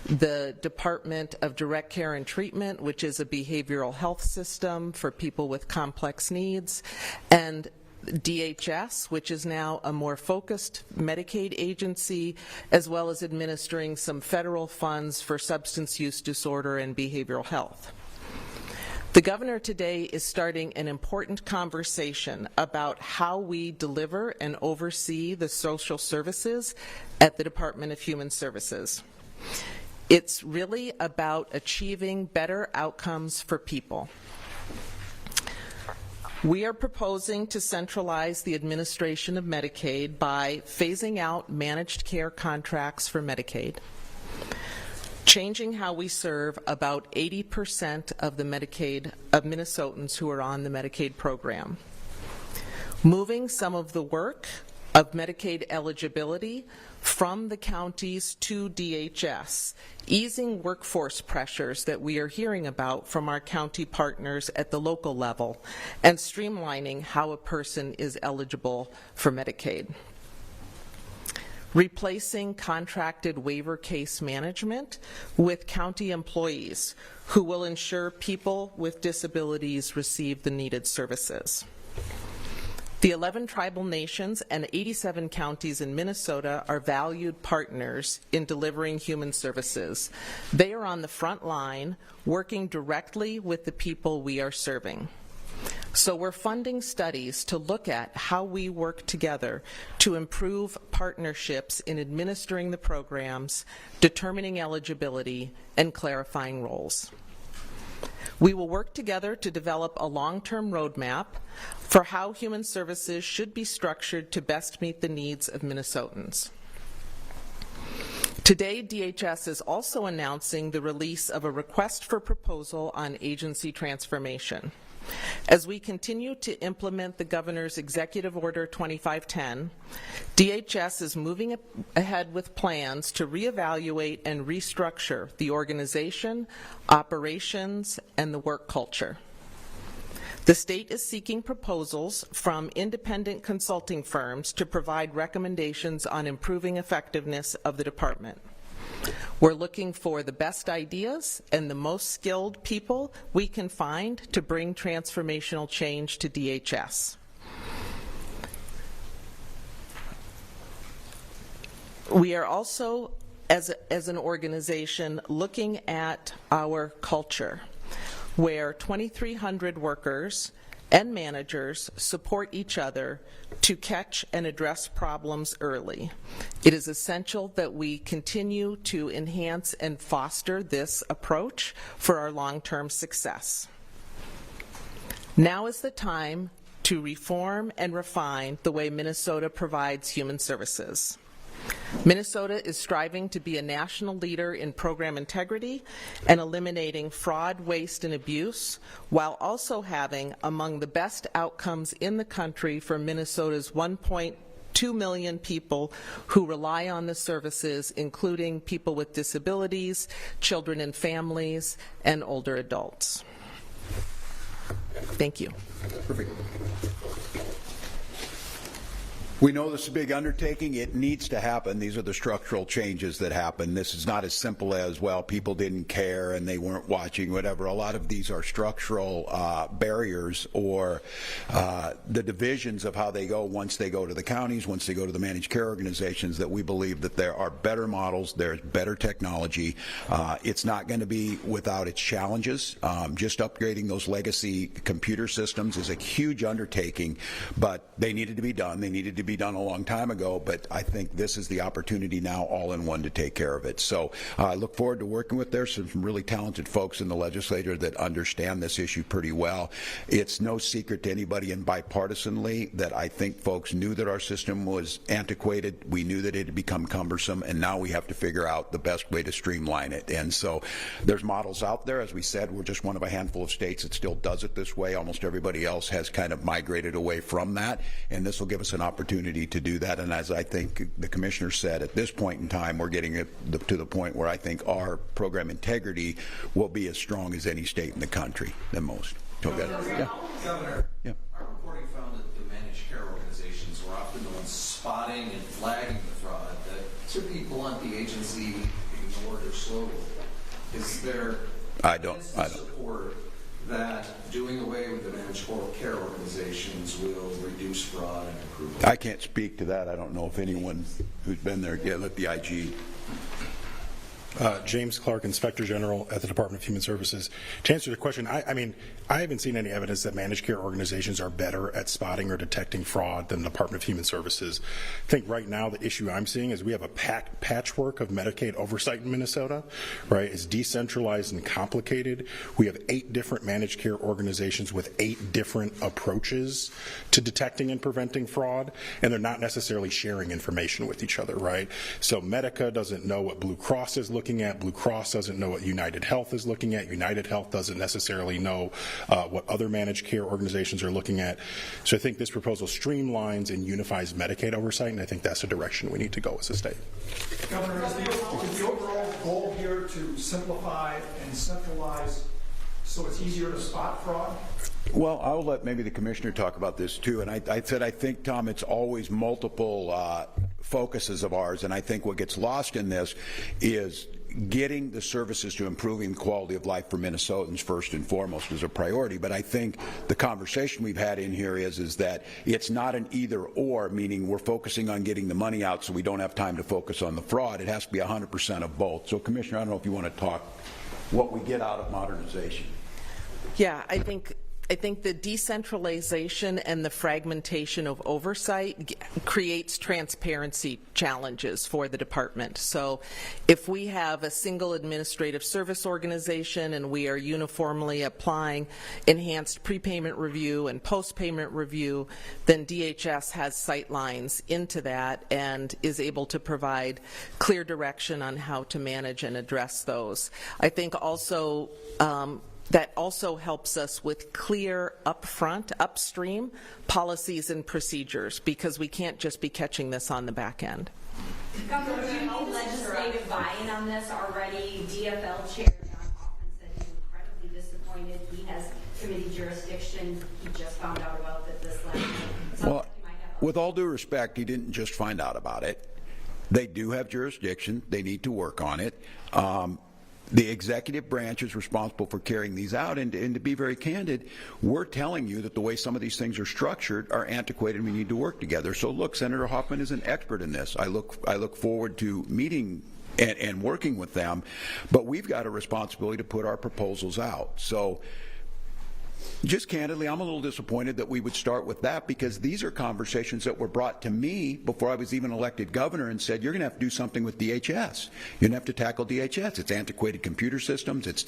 the Department of Direct Care and Treatment, which is a behavioral health system for people with complex needs, and DHS, which is now a more focused Medicaid agency, as well as administering some federal funds for substance use disorder and behavioral health. The governor today is starting an important conversation about how we deliver and oversee the social services at the Department of Human Services. It's really about achieving better outcomes for people. We are proposing to centralize the administration of Medicaid by phasing out managed care contracts for Medicaid, changing how we serve about 80% of the Minnesotans who are on the Medicaid program, moving some of the work of Medicaid eligibility from the counties to DHS, easing workforce pressures that we are hearing about from our county partners at the local level, and streamlining how a person is eligible for Medicaid. Replacing contracted waiver case management with county employees who will ensure people with disabilities receive the needed services. The 11 tribal nations and 87 counties in Minnesota are valued partners in delivering human services. They are on the front line, working directly with the people we are serving. So we're funding studies to look at how we work together to improve partnerships in administering the programs, determining eligibility, and clarifying roles. We will work together to develop a long-term roadmap for how human services should be structured to best meet the needs of Minnesotans. Today, DHS is also announcing the release of a request for proposal on agency transformation. As we continue to implement the Governor's Executive Order 2510, DHS is moving ahead with plans to reevaluate and restructure the organization, operations, and the work culture. The state is seeking proposals from independent consulting firms to provide recommendations on improving effectiveness of the department. We're looking for the best ideas and the most skilled people we can find to bring transformational change to DHS. We are also, as an organization, looking at our culture, where 2,300 workers and managers support each other to catch and address problems early. It is essential that we continue to enhance and foster this approach for our long-term success. Now is the time to reform and refine the way Minnesota provides human services. Minnesota is striving to be a national leader in program integrity and eliminating fraud, waste, and abuse, while also having among the best outcomes in the country for Minnesota's 1.2 million people who rely on the services, including people with disabilities, children and families, and older adults. Thank you. Perfect. We know this is a big undertaking. It needs to happen. These are the structural changes that happen. This is not as simple as, well, people didn't care and they weren't watching, whatever. A lot of these are structural barriers or the divisions of how they go once they go to the counties, once they go to the managed care organizations, that we believe that there are better models, there's better technology. It's not going to be without its challenges. Just upgrading those legacy computer systems is a huge undertaking, but they needed to be done. They needed to be be done a long time ago, but I think this is the opportunity now all in one to take care of it. So I look forward to working with there. Some really talented folks in the legislature that understand this issue pretty well. It's no secret to anybody in bipartisanly that I think folks knew that our system was antiquated. We knew that it had become cumbersome, and now we have to figure out the best way to streamline it. And so there's models out there. As we said, we're just one of a handful of states that still does it this way. Almost everybody else has kind of migrated away from that, and this will give us an opportunity to do that. And as I think the commissioner said, at this point in time, we're getting it to the point where I think our program integrity will be as strong as any state in the country, than most. Governor, our reporting found that the managed care organizations were often the ones spotting and flagging the fraud that typically want the agency ignored or slowed. Is there support that doing away with the managed care organizations will reduce fraud and improve? I can't speak to that. I don't know if anyone who's been there let the IG. James Clark, Inspector General at the Department of Human Services. To answer the question, I haven't seen any evidence that managed care organizations are better at spotting or detecting fraud than the Department of Human Services. I think right now the issue I'm seeing is we have a patchwork of Medicaid oversight in Minnesota, right? It's decentralized and complicated. We have 8 different managed care organizations with 8 different approaches to detecting and preventing fraud, and they're not necessarily sharing information with each other, right? So Medica doesn't know what Blue Cross is looking at. Blue Cross doesn't know what United Health is looking at. United Health doesn't necessarily know what other managed care organizations are looking at. So I think this proposal streamlines and unifies Medicaid oversight, and I think that's the direction we need to go as a state. Governor, is the overall goal here to simplify and centralize so it's easier to spot fraud? Well, I'll let maybe the commissioner talk about this too. And I said, I think, Tom, it's always multiple focuses of ours. And I think what gets lost in this is getting the services to improving the quality of life for Minnesotans first and foremost is a priority. But I think the conversation we've had in here is that it's not an either or, meaning we're focusing on getting the money out so we don't have time to focus on the fraud. It has to be 100% of both. So, Commissioner, I don't know if you want to talk what we get out of modernization. Yeah, I think the decentralization and the fragmentation of oversight creates transparency challenges for the department. So if we have a single administrative service organization and we are uniformly applying enhanced prepayment review and post-payment review, then DHS has sight lines into that and is able to provide clear direction on how to manage and address those. I think also that also helps us with clear upstream policies and procedures, because we can't just be catching this on the back end. Governor, do you need legislative buy-in on this already? DFL Chair John Hoffman said he's incredibly disappointed. He has committee jurisdiction. He just found out about this last night. Well, with all due respect, he didn't just find out about it. They do have jurisdiction. They need to work on it. The executive branch is responsible for carrying these out, and to be very candid, we're telling you that the way some of these things are structured are antiquated and we need to work together. So look, Senator Hoffman is an expert in this. I look forward to meeting and working with them, but we've got a responsibility to put our proposals out. So just candidly, I'm a little disappointed that we would start with that, because these are conversations that were brought to me before I was even elected governor and said, you're going to have to do something with DHS. You're going to have to tackle DHS. It's antiquated computer systems. It's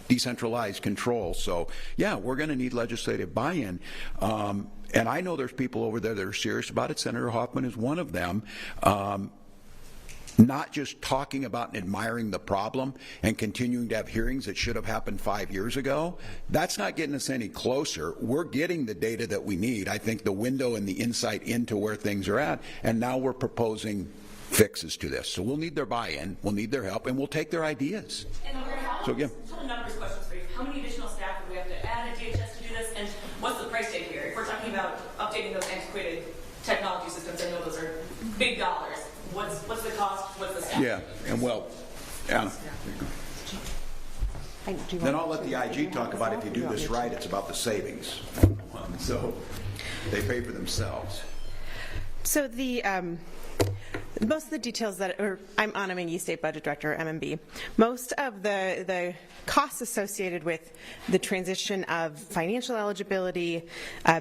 decentralized control. So, yeah, we're going to need legislative buy-in. And I know there's people over there that are serious about it. Senator Hoffman is one of them. Not just talking about and admiring the problem and continuing to have hearings that should have happened 5 years ago. That's not getting us any closer. We're getting the data that we need. I think the window and the insight into where things are at, and now we're proposing fixes to this. So we'll need their buy-in, we'll need their help, and we'll take their ideas. And so again, total numbers questions for you. How many additional staff do we have to add at DHS to do this, and what's the price tag here? If we're talking about updating those antiquated technology systems, I know those are big dollars. What's the cost? What's the staff? Yeah, and well, Anna. Then I'll let the IG talk about if you do this right, it's about the savings. So they pay for themselves. So the Most of the details I'm Anna Mingy, State Budget Director, MMB. Most of the costs associated with the transition of financial eligibility,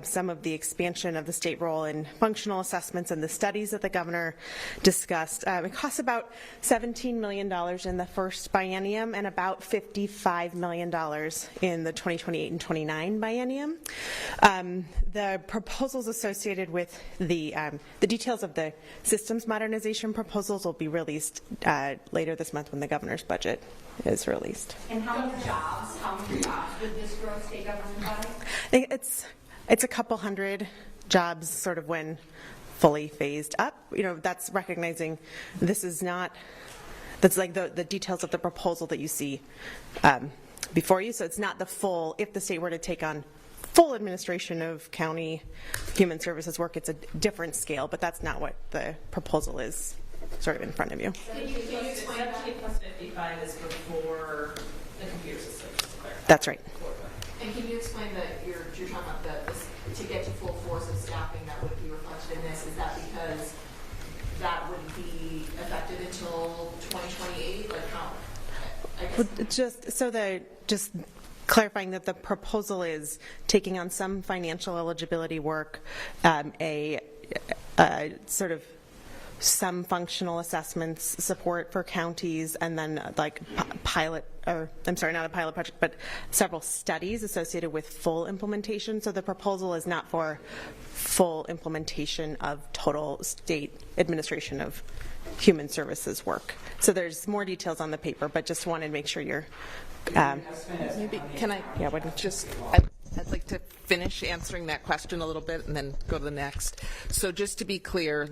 some of the expansion of the state role in functional assessments and the studies that the governor discussed, it costs about $17 million in the first biennium and about $55 million in the 2028 and 29 biennium. The proposals associated with the details of the systems modernization proposals will be released later this month when the governor's budget is released. And how many jobs would this growth state government by? I think it's a couple hundred jobs sort of when fully phased up. That's recognizing this is not, that's like the details of the proposal that you see before you. So it's not the full, if the state were to take on full administration of county human services work, it's a different scale, but that's not what the proposal is sort of in front of you. Can you explain 70 plus 55 is before the computer system? That's right. And can you explain that you're talking about to get to full force of staffing that would be reflected in this? Is that because that wouldn't be effective until 2028? Like how? Just clarifying that the proposal is taking on some financial eligibility work, sort of some functional assessments support for counties, and then like not a pilot project, but several studies associated with full implementation. So the proposal is not for full implementation of total state administration of human services work. So there's more details on the paper, but just wanted to make sure you're maybe can I I'd like to finish answering that question a little bit and then go to the next. So just to be clear,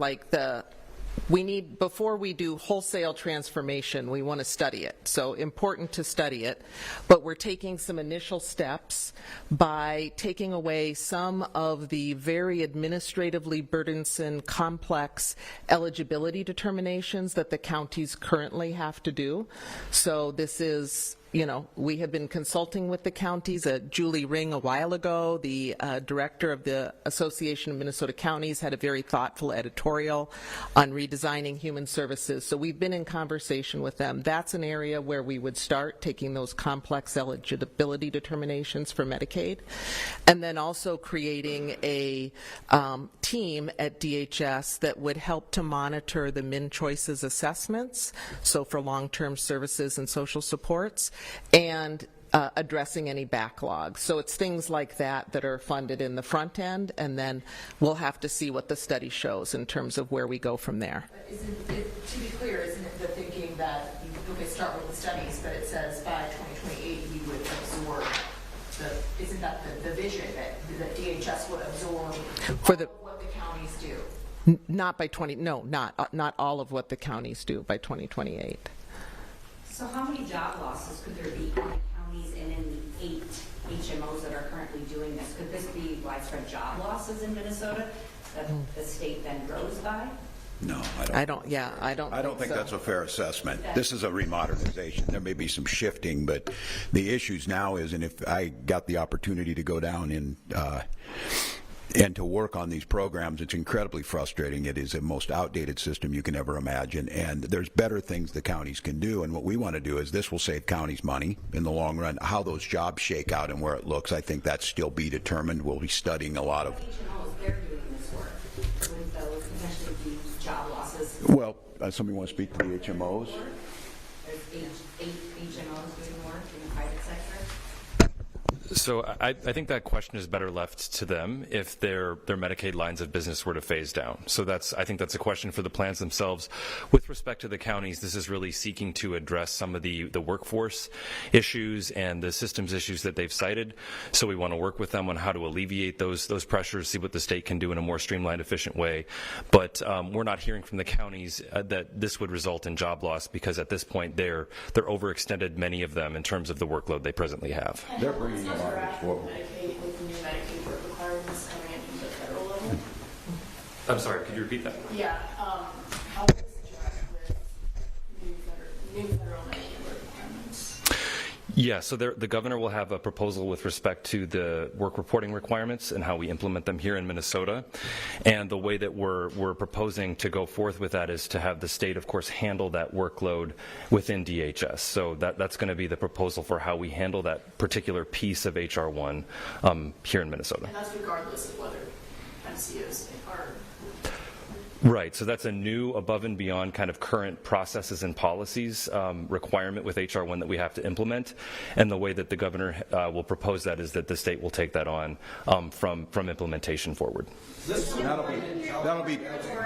before we do wholesale transformation, we want to study it. So important to study it, but we're taking some initial steps by taking away some of the very administratively burdensome, complex eligibility determinations that the counties currently have to do. So this is, we have been consulting with the counties. Julie Ring a while ago, the director of the Association of Minnesota Counties, had a very thoughtful editorial on redesigning human services. So we've been in conversation with them. That's an area where we would start taking those complex eligibility determinations for Medicaid. And then also creating a team at DHS that would help to monitor the Min Choices assessments, so for long-term services and social supports, and addressing any backlogs. So it's things like that that are funded in the front end, and then we'll have to see what the study shows in terms of where we go from there. To be clear, isn't it the thinking that you start with the studies, but it says by 2028 you would absorb isn't that the vision that DHS would absorb what the counties do? Not by not all of what the counties do by 2028. So how many job losses could there be in the counties and in the 8 HMOs that are currently doing this? Could this be widespread job losses in Minnesota that the state then grows by? No, I don't think that's a fair assessment. This is a remodernization. There may be some shifting, but the issues now is, and if I got the opportunity to go down and to work on these programs, it's incredibly frustrating. It is the most outdated system you can ever imagine, and there's better things the counties can do, and what we want to do is this will save counties money in the long run. How those jobs shake out and where it looks, I think that's still be determined. We'll be studying a lot of... They're doing this work. Would those potentially be job losses? Well, somebody want to speak to the HMOs? There's 8 HMOs doing work in the private sector. So I think that question is better left to them if their Medicaid lines of business were to phase down. So I think that's a question for the plans themselves. With respect to the counties, this is really seeking to address some of the workforce issues and the systems issues that they've cited. So we want to work with them on how to alleviate those pressures, see what the state can do in a more streamlined, efficient way. But we're not hearing from the counties that this would result in job loss, because at this point they're overextended, many of them, in terms of the workload they presently have. They're bringing a lot of Medicaid with the new Medicaid work requirements coming into the federal level. I'm sorry, could you repeat that? Yeah. How does it interact with new federal Medicaid work requirements? Yeah, so the governor will have a proposal with respect to the work reporting requirements and how we implement them here in Minnesota. And the way that we're proposing to go forth with that is to have the state, of course, handle that workload within DHS. So that's going to be the proposal for how we handle that particular piece of HR 1 here in Minnesota. And that's regardless of whether MCOs are... Right, so that's a new above and beyond kind of current processes and policies requirement with HR 1 that we have to implement, and the way that the governor will propose that is that the state will take that on from implementation forward.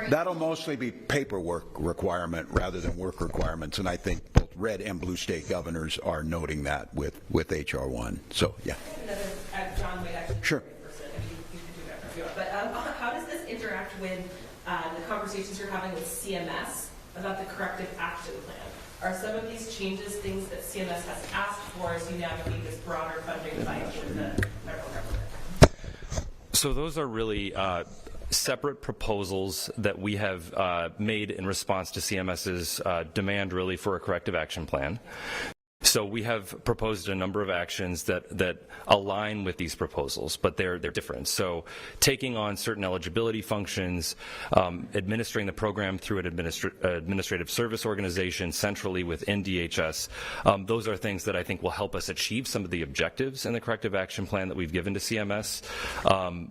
That'll mostly be paperwork requirement rather than work requirements, and I think both red and blue state governors are noting that with HR 1. So yeah. John might actually Sure. you can do that if you want. But how does this interact with the conversations you're having with CMS about the corrective action plan? Are some of these changes things that CMS has asked for as you navigate this broader funding fight with the federal government? So those are really separate proposals that we have made in response to CMS's demand really for a corrective action plan. So we have proposed a number of actions that align with these proposals, but they're different. So taking on certain eligibility functions, administering the program through an administrative service organization centrally within DHS, those are things that I think will help us achieve some of the objectives in the corrective action plan that we've given to CMS.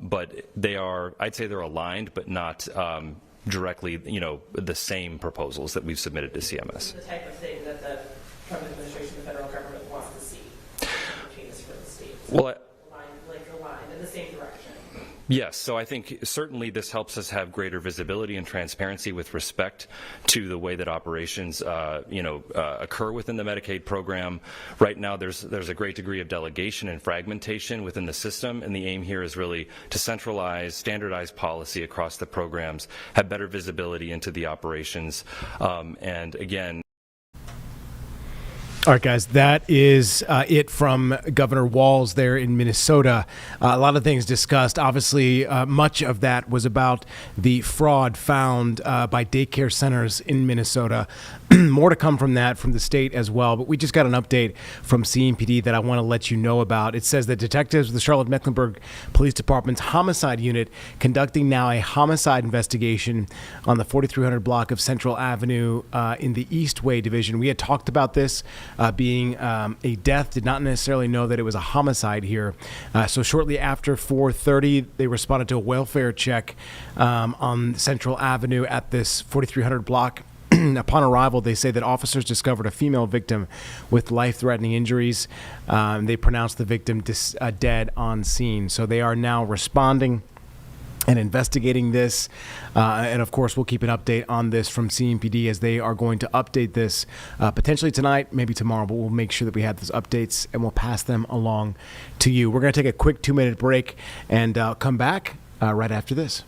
But they are, I'd say they're aligned, but not directly, the same proposals that we've submitted to CMS. The type of thing that the Trump administration, the federal government wants to see changes for the state. Well, aligned in the same direction. Yes, so I think certainly this helps us have greater visibility and transparency with respect to the way that operations, occur within the Medicaid program. Right now, there's a great degree of delegation and fragmentation within the system, and the aim here is really to centralize, standardize policy across the programs, have better visibility into the operations, and again. All right, guys, that is it from Governor Walz there in Minnesota. A lot of things discussed. Obviously, much of that was about the fraud found by daycare centers in Minnesota. More to come from that from the state as well. But we just got an update from CMPD that I want to let you know about. It says that detectives of the Charlotte-Mecklenburg Police Department's homicide unit conducting now a homicide investigation on the 4300 block of Central Avenue in the Eastway Division. We had talked about this being a death, did not necessarily know that it was a homicide here. So shortly after 4:30, they responded to a welfare check on Central Avenue at this 4300 block. Upon arrival, they say that officers discovered a female victim with life-threatening injuries. They pronounced the victim dead on scene. So they are now responding and investigating this. And of course, we'll keep an update on this from CMPD as they are going to update this potentially tonight, maybe tomorrow, but we'll make sure that we have those updates and we'll pass them along to you. We're going to take a quick 2-minute break and come back right after this.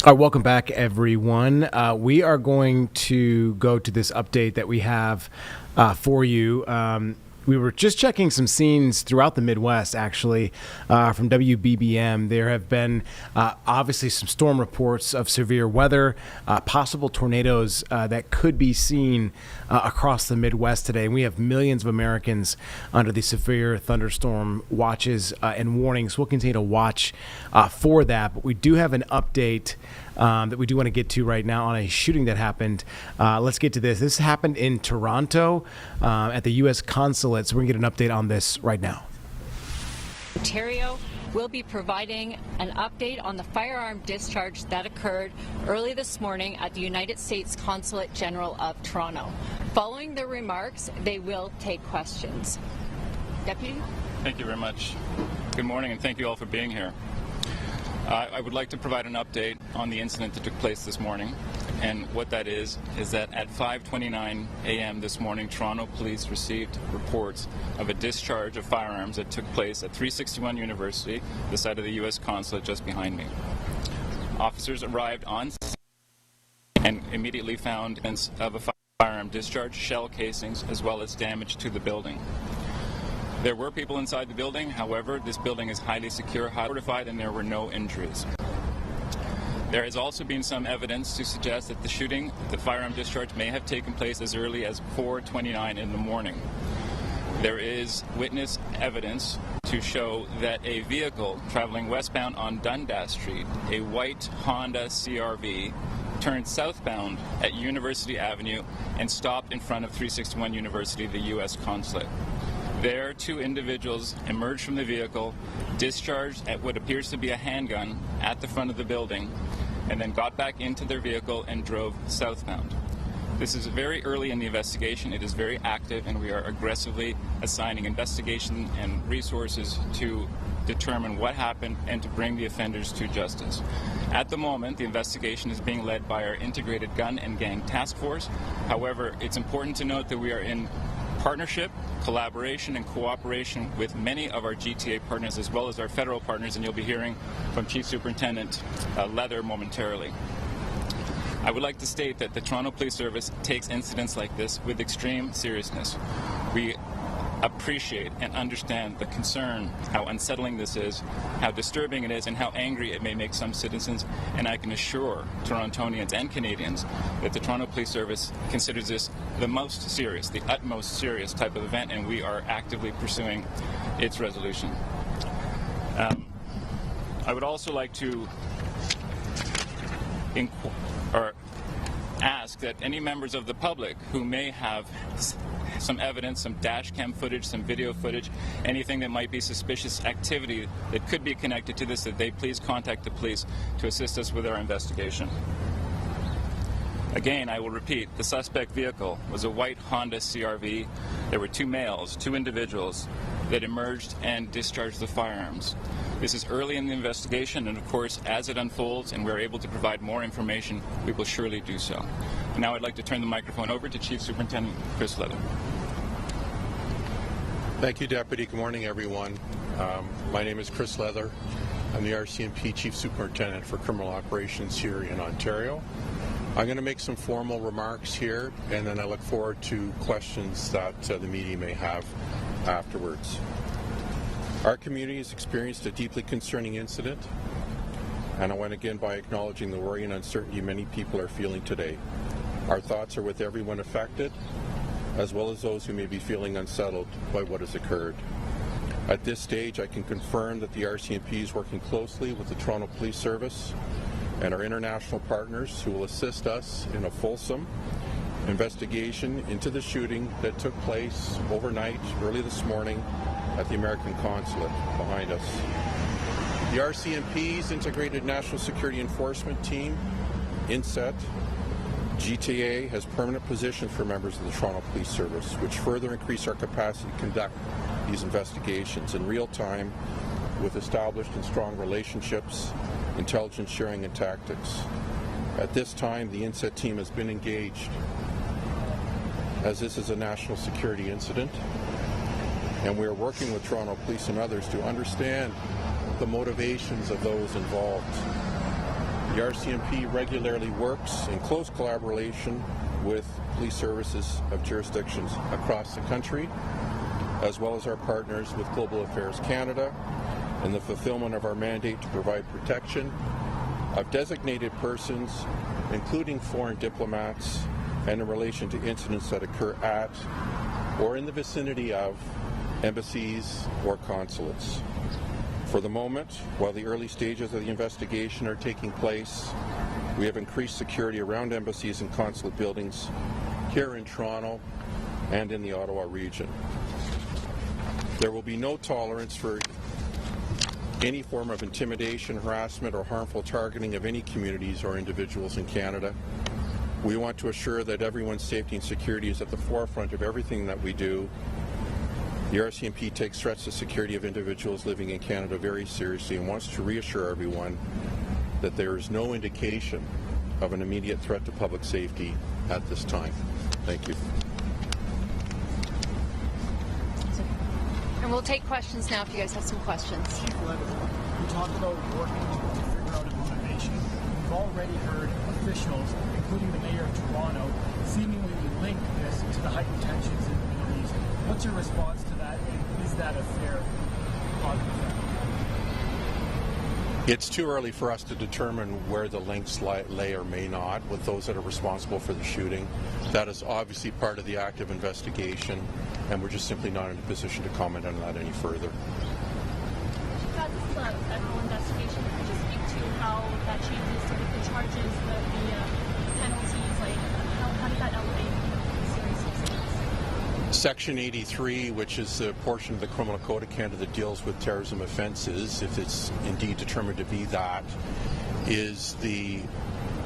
All right, welcome back, everyone. We are going to go to this update that we have for you. We were just checking some scenes throughout the Midwest, actually, from WBBM. There have been obviously some storm reports of severe weather, possible tornadoes that could be seen across the Midwest today. And we have millions of Americans under the severe thunderstorm watches and warnings. We'll continue to watch for that. But we do have an update that we do want to get to right now on a shooting that happened. Let's get to this. This happened in Toronto at the U.S. consulate. So we're going to get an update on this right now. Ontario will be providing an update on the firearm discharge that occurred early this morning at the United States Consulate General of Toronto. Following their remarks, they will take questions. Deputy? Thank you very much. Good morning, and thank you all for being here. I would like to provide an update on the incident that took place this morning. And what that is that at 5:29 a.m. this morning, Toronto police received reports of a discharge of firearms that took place at 361 University, the site of the U.S. consulate just behind me. Officers arrived on scene and immediately found evidence of a firearm discharge, shell casings, as well as damage to the building. There were people inside the building. However, this building is highly secure, highly fortified, and there were no injuries. There has also been some evidence to suggest that the firearm discharge may have taken place as early as 4:29 in the morning. There is witness evidence to show that a vehicle traveling westbound on Dundas Street, a white Honda CR-V, turned southbound at University Avenue and stopped in front of 361 University, the U.S. consulate. There, two individuals emerged from the vehicle, discharged at what appears to be a handgun at the front of the building, and then got back into their vehicle and drove southbound. This is very early in the investigation. It is very active, and we are aggressively assigning investigation and resources to determine what happened and to bring the offenders to justice. At the moment, the investigation is being led by our Integrated Gun and Gang Task Force. However, it's important to note that we are in partnership, collaboration, and cooperation with many of our GTA partners as well as our federal partners, and you'll be hearing from Chief Superintendent Leather momentarily. I would like to state that the Toronto Police Service takes incidents like this with extreme seriousness. We appreciate and understand the concern, how unsettling this is, how disturbing it is, and how angry it may make some citizens. And I can assure Torontonians and Canadians that the Toronto Police Service considers this the most serious, the utmost serious type of event, and we are actively pursuing its resolution. I would also like to ask that any members of the public who may have some evidence, some dash cam footage, some video footage, anything that might be suspicious activity that could be connected to this, that they please contact the police to assist us with our investigation. Again, I will repeat, the suspect vehicle was a white Honda CR-V. There were two males, two individuals that emerged and discharged the firearms. This is early in the investigation, and of course, as it unfolds and we're able to provide more information, we will surely do so. And now I'd like to turn the microphone over to Chief Superintendent Chris Leather. Thank you, Deputy. Good morning, everyone. My name is Chris Leather. I'm the RCMP Chief Superintendent for Criminal Operations here in Ontario. I'm going to make some formal remarks here, and then I look forward to questions that the media may have afterwards. Our community has experienced a deeply concerning incident, and I want to begin by acknowledging the worry and uncertainty many people are feeling today. Our thoughts are with everyone affected, as well as those who may be feeling unsettled by what has occurred. At this stage, I can confirm that the RCMP is working closely with the Toronto Police Service and our international partners who will assist us in a fulsome investigation into the shooting that took place overnight, early this morning, at the American Consulate behind us. The RCMP's Integrated National Security Enforcement Team, INSET, GTA, has permanent positions for members of the Toronto Police Service, which further increase our capacity to conduct these investigations in real time with established and strong relationships, intelligence sharing, and tactics. At this time, the INSET team has been engaged, as this is a national security incident, and we are working with Toronto Police and others to understand the motivations of those involved. The The RCMP regularly works in close collaboration with police services of jurisdictions across the country, as well as our partners with Global Affairs Canada, in the fulfillment of our mandate to provide protection of designated persons, including foreign diplomats, and in relation to incidents that occur at or in the vicinity of embassies or consulates. For the moment, while the early stages of the investigation are taking place, we have increased security around embassies and consulate buildings here in Toronto and in the Ottawa region. There will be no tolerance for any form of intimidation, harassment, or harmful targeting of any communities or individuals in Canada. We want to assure that everyone's safety and security is at the forefront of everything that we do. The RCMP takes threats to security of individuals living in Canada very seriously and wants to reassure everyone that there is no indication of an immediate threat to public safety at this time. Thank you. And we'll take questions now if you guys have some questions. Chief Leonard, you talked about working to figure out a motivation. We've already heard officials, including the mayor of Toronto, seemingly link this to the heightened tensions in the Middle East. What's your response to that, and is that a fair positive effect? It's too early for us to determine where the links lay or may not with those that are responsible for the shooting. That is obviously part of the active investigation, and we're just simply not in a position to comment on that any further. This is a federal investigation. Could you speak to how that changes the charges, the penalties, like how did that elevate the seriousness? Section 83, which is the portion of the Criminal Code of Canada that deals with terrorism offences, if it's indeed determined to be that, is the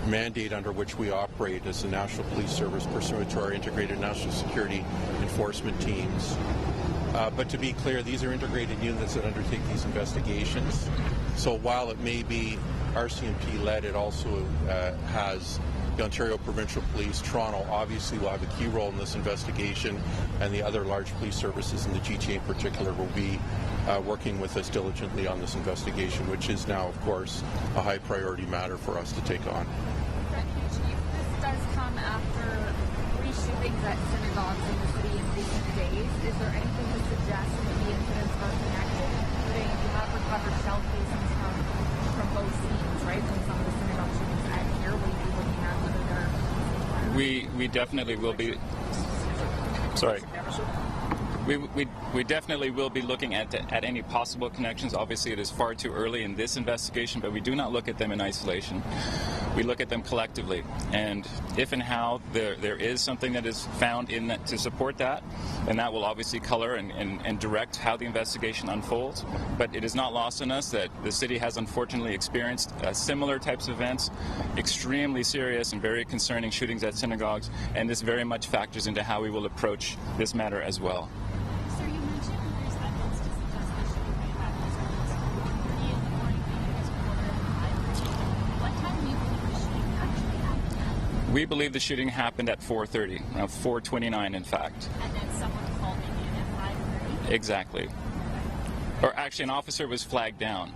mandate under which we operate as the National Police Service pursuant to our integrated national security enforcement teams. But to be clear, these are integrated units that undertake these investigations. So while it may be RCMP-led, it also has the Ontario Provincial Police. Toronto obviously will have a key role in this investigation, and the other large police services in the GTA in particular will be working with us diligently on this investigation, which is now, of course, a high priority matter for us to take on. Chief, this does come after 3 shootings at synagogues in the city in recent days. Is there anything to suggest that the incidents are connected? Including, you have recovered shell casings from both scenes, right? From some of the synagogue shootings at here, will you be looking at whether they're... We definitely will be... Sorry. We definitely will be looking at any possible connections. Obviously, it is far too early in this investigation, but we do not look at them in isolation. We look at them collectively, and if and how there is something that is found in that to support that, then that will obviously color and direct how the investigation unfolds. But it is not lost on us that the city has unfortunately experienced similar types of events, extremely serious and very concerning shootings at synagogues, and this very much factors into how we will approach this matter as well. Sir, you mentioned there's evidence to suggest the shooting may have happened in the morning, What time do you believe the shooting actually happened? We believe the shooting happened at 4:30, around 4:29 in fact. And then someone called in at 5:30? Exactly. Or actually, an officer was flagged down.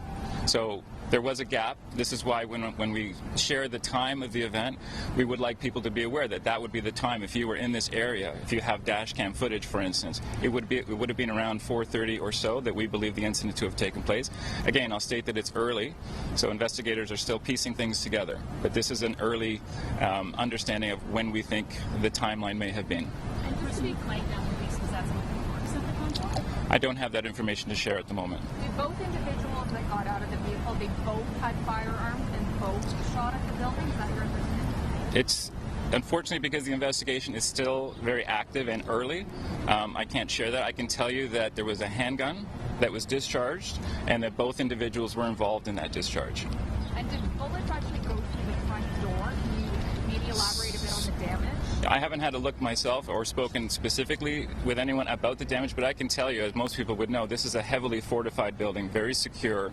So there was a gap. This is why when we share the time of the event, we would like people to be aware that that would be the time. If you were in this area, if you have dash cam footage, for instance, it would have been around 4:30 or so that we believe the incident to have taken place. Again, I'll state that it's early, so investigators are still piecing things together. But this is an early understanding of when we think the timeline may have been. And first week flagged down the police, was that some of the works of the consulate? I don't have that information to share at the moment. Did both individuals that got out of the vehicle, they both had firearms and both shot at the building? Is that your understanding? It's unfortunately because the investigation is still very active and early. I can't share that. I can tell you that there was a handgun that was discharged and that both individuals were involved in that discharge. And did bullets actually go through the front door? Can you maybe elaborate a bit on the damage? I haven't had a look myself or spoken specifically with anyone about the damage, but I can tell you, as most people would know, this is a heavily fortified building, very secure.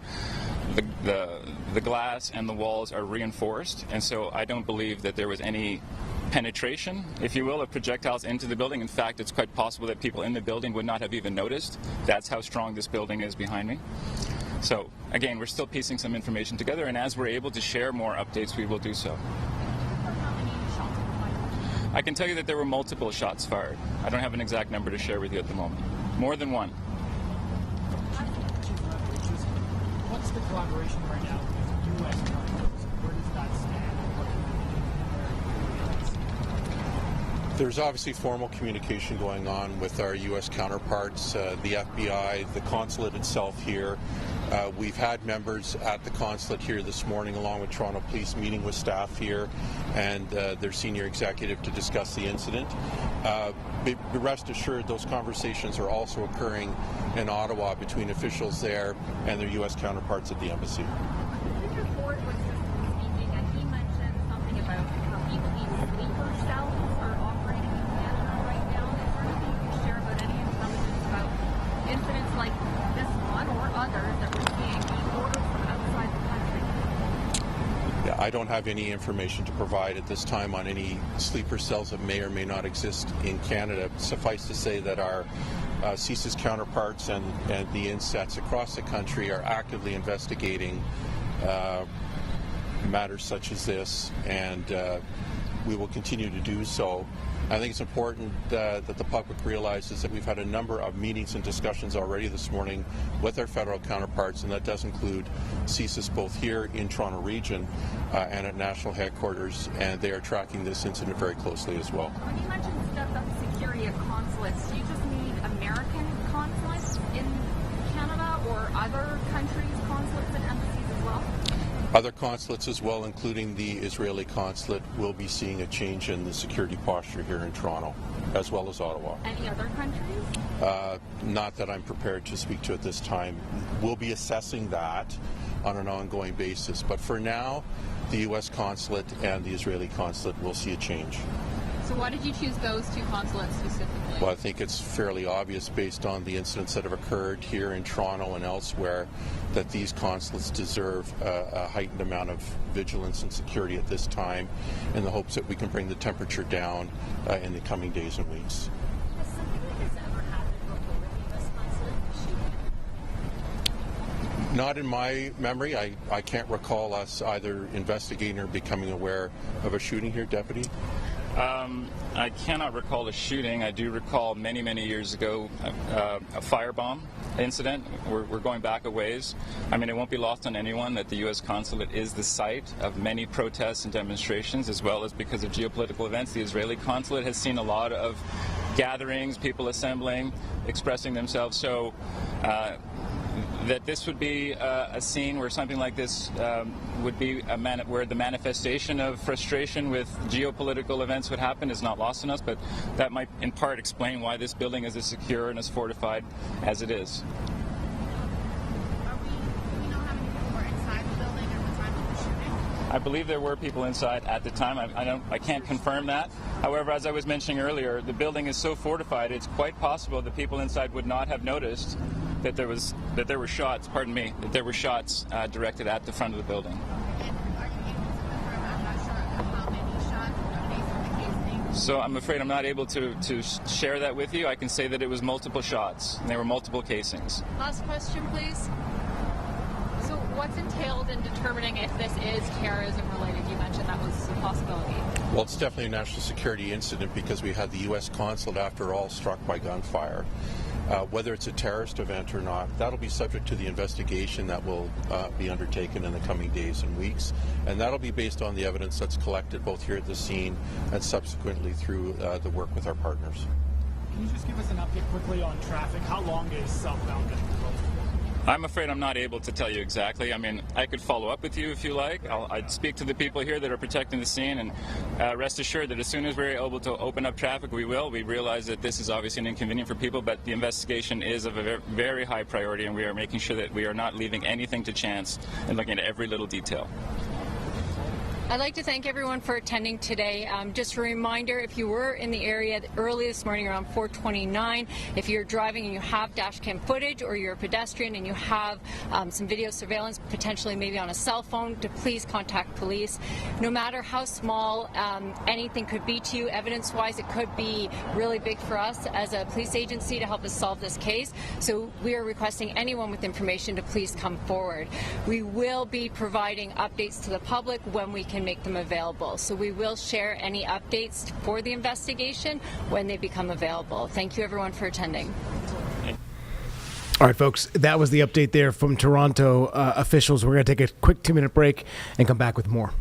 The glass and the walls are reinforced, and so I don't believe that there was any penetration, if you will, of projectiles into the building. In fact, it's quite possible that people in the building would not have even noticed. That's how strong this building is behind me. So again, we're still piecing some information together, and as we're able to share more updates, we will do so. I can tell you that there were multiple shots fired. I don't have an exact number to share with you at the moment. More than one. What's the collaboration right now with U.S. partners? Where does that stand? What can we do? There's obviously formal communication going on with our U.S. counterparts, the FBI, the consulate itself here. We've had members at the consulate here this morning, along with Toronto Police, meeting with staff here and their senior executive to discuss the incident. Be rest assured, those conversations are also occurring in Ottawa between officials there and their U.S. counterparts at the embassy. Mr. Ford was just speaking, and he mentioned something about how people need sleeper cells are operating in Canada right now. Is there anything you can share about any intelligence about incidents like this one or others that we're seeing being ordered from outside the country? Yeah, I don't have any information to provide at this time on any sleeper cells that may or may not exist in Canada. Suffice to say that our CSIS counterparts and the INSETs across the country are actively investigating matters such as this, and we will continue to do so. I think it's important that the public realizes that we've had a number of meetings and discussions already this morning with our federal counterparts, and that does include CSIS both here in Toronto region and at national headquarters, and they are tracking this incident very closely as well. When you mentioned stepped up security at consulates, do you just mean American consulates in Canada or other countries' consulates and embassies as well? Other consulates as well, including the Israeli consulate, will be seeing a change in the security posture here in Toronto, as well as Ottawa. Any other countries? Not that I'm prepared to speak to at this time. We'll be assessing that on an ongoing basis, but for now, the U.S. consulate and the Israeli consulate will see a change. So why did you choose those two consulates specifically? Well, I think it's fairly obvious based on the incidents that have occurred here in Toronto and elsewhere that these consulates deserve a heightened amount of vigilance and security at this time in the hopes that we can bring the temperature down in the coming days and weeks. Has something like this ever happened before with the U.S. consulate shooting? Not in my memory. I can't recall us either investigating or becoming aware of a shooting here, Deputy. I cannot recall a shooting. I do recall many, many years ago a firebomb incident. We're going back a ways. I mean, it won't be lost on anyone that the U.S. consulate is the site of many protests and demonstrations, as well as because of geopolitical events. The Israeli consulate has seen a lot of gatherings, people assembling, expressing themselves. So that this would be a scene where something like this would be where the manifestation of frustration with geopolitical events would happen is not lost on us, but that might in part explain why this building is as secure and as fortified as it is. Do we know how many people were inside the building at the time of the shooting? I believe there were people inside at the time. I can't confirm that. However, as I was mentioning earlier, the building is so fortified, it's quite possible that people inside would not have noticed that there were shots. Pardon me, that there were shots directed at the front of the building. And are you able to confirm? I'm not sure how many shots based on the casing. So I'm afraid I'm not able to share that with you. I can say that it was multiple shots and there were multiple casings. Last question, please. So what's entailed in determining if this is terrorism related? You mentioned that was a possibility. Well, it's definitely a national security incident because we had the U.S. consulate, after all, struck by gunfire. Whether it's a terrorist event or not, that'll be subject to the investigation that will be undertaken in the coming days and weeks, and that'll be based on the evidence that's collected both here at the scene and subsequently through the work with our partners. Can you just give us an update quickly on traffic? How long is southbound getting closed? I'm afraid I'm not able to tell you exactly. I mean, I could follow up with you if you like. I'd speak to the people here that are protecting the scene, and rest assured that as soon as we're able to open up traffic, we will. We realize that this is obviously an inconvenience for people, but the investigation is of a very high priority, and we are making sure that we are not leaving anything to chance and looking at every little detail. I'd like to thank everyone for attending today. Just a reminder, if you were in the area early this morning around 4:29, if you're driving and you have dash cam footage, or you're a pedestrian and you have some video surveillance, potentially maybe on a cell phone, to please contact police. No matter how small anything could be to you, evidence-wise, it could be really big for us as a police agency to help us solve this case. So we are requesting anyone with information to please come forward. We will be providing updates to the public when we can make them available. So we will share any updates for the investigation when they become available. Thank you everyone for attending. All right, folks, that was the update there from Toronto officials. We're going to take a quick 2-minute break and come back with more.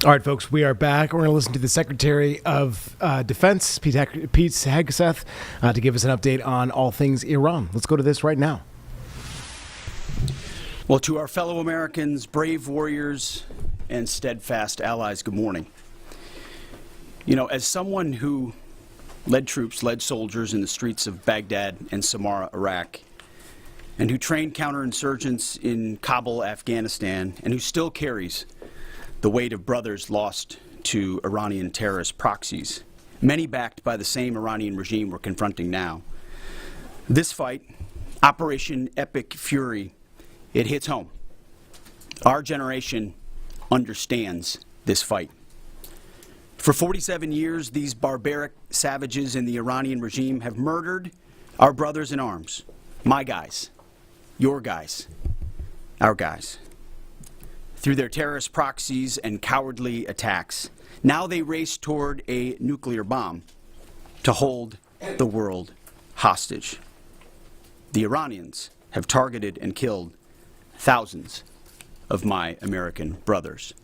All right, folks, we are back. We're going to listen to the Secretary of Defense, Pete Hegseth, to give us an update on all things Iran. Let's go to this right now. Well, to our fellow Americans, brave warriors, and steadfast allies, good morning. You know, as someone who led soldiers in the streets of Baghdad and Samarra, Iraq, and who trained counterinsurgents in Kabul, Afghanistan, and who still carries the weight of brothers lost to Iranian terrorist proxies, many backed by the same Iranian regime we're confronting now. This fight, Operation Epic Fury, it hits home. Our generation understands this fight. For 47 years, these barbaric savages in the Iranian regime have murdered our brothers in arms, my guys, your guys, our guys. Through their terrorist proxies and cowardly attacks, now they race toward a nuclear bomb to hold the world hostage. The Iranians have targeted and killed thousands of my American brothers.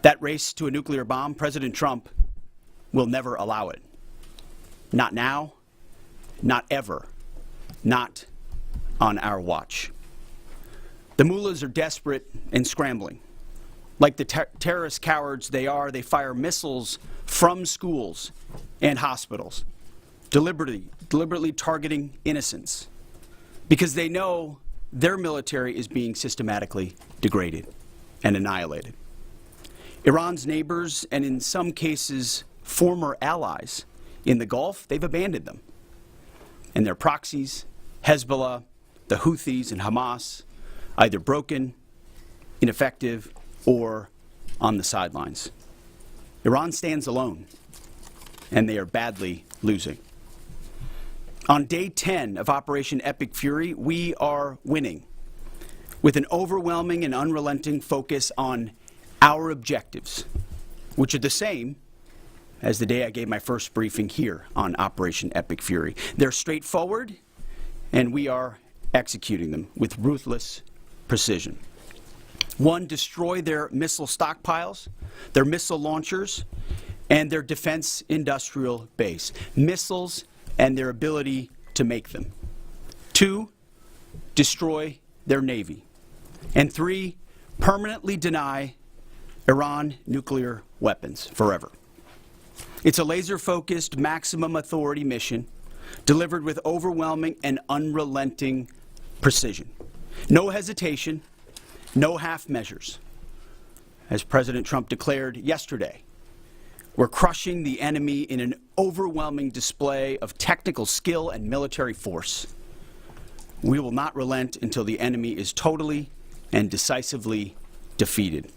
That race to a nuclear bomb, President Trump will never allow it. Not now, not ever, not on our watch. The mullahs are desperate and scrambling. Like the terrorist cowards they are, they fire missiles from schools and hospitals, deliberately targeting innocents, because they know their military is being systematically degraded and annihilated. Iran's neighbors, and in some cases former allies in the Gulf, they've abandoned them. And their proxies, Hezbollah, the Houthis, and Hamas, either broken, ineffective, or on the sidelines. Iran stands alone, and they are badly losing. On day 10 of Operation Epic Fury, we are winning. with an overwhelming and unrelenting focus on our objectives, which are the same as the day I gave my first briefing here on Operation Epic Fury. They're straightforward, and we are executing them with ruthless precision. 1, destroy their missile stockpiles, their missile launchers, and their defense industrial base. Missiles and their ability to make them. 2, destroy their Navy. And 3, permanently deny Iran nuclear weapons forever. It's a laser-focused, maximum authority mission delivered with overwhelming and unrelenting precision. No hesitation, no half measures. As President Trump declared yesterday, we're crushing the enemy in an overwhelming display of technical skill and military force. We will not relent until the enemy is totally and decisively defeated.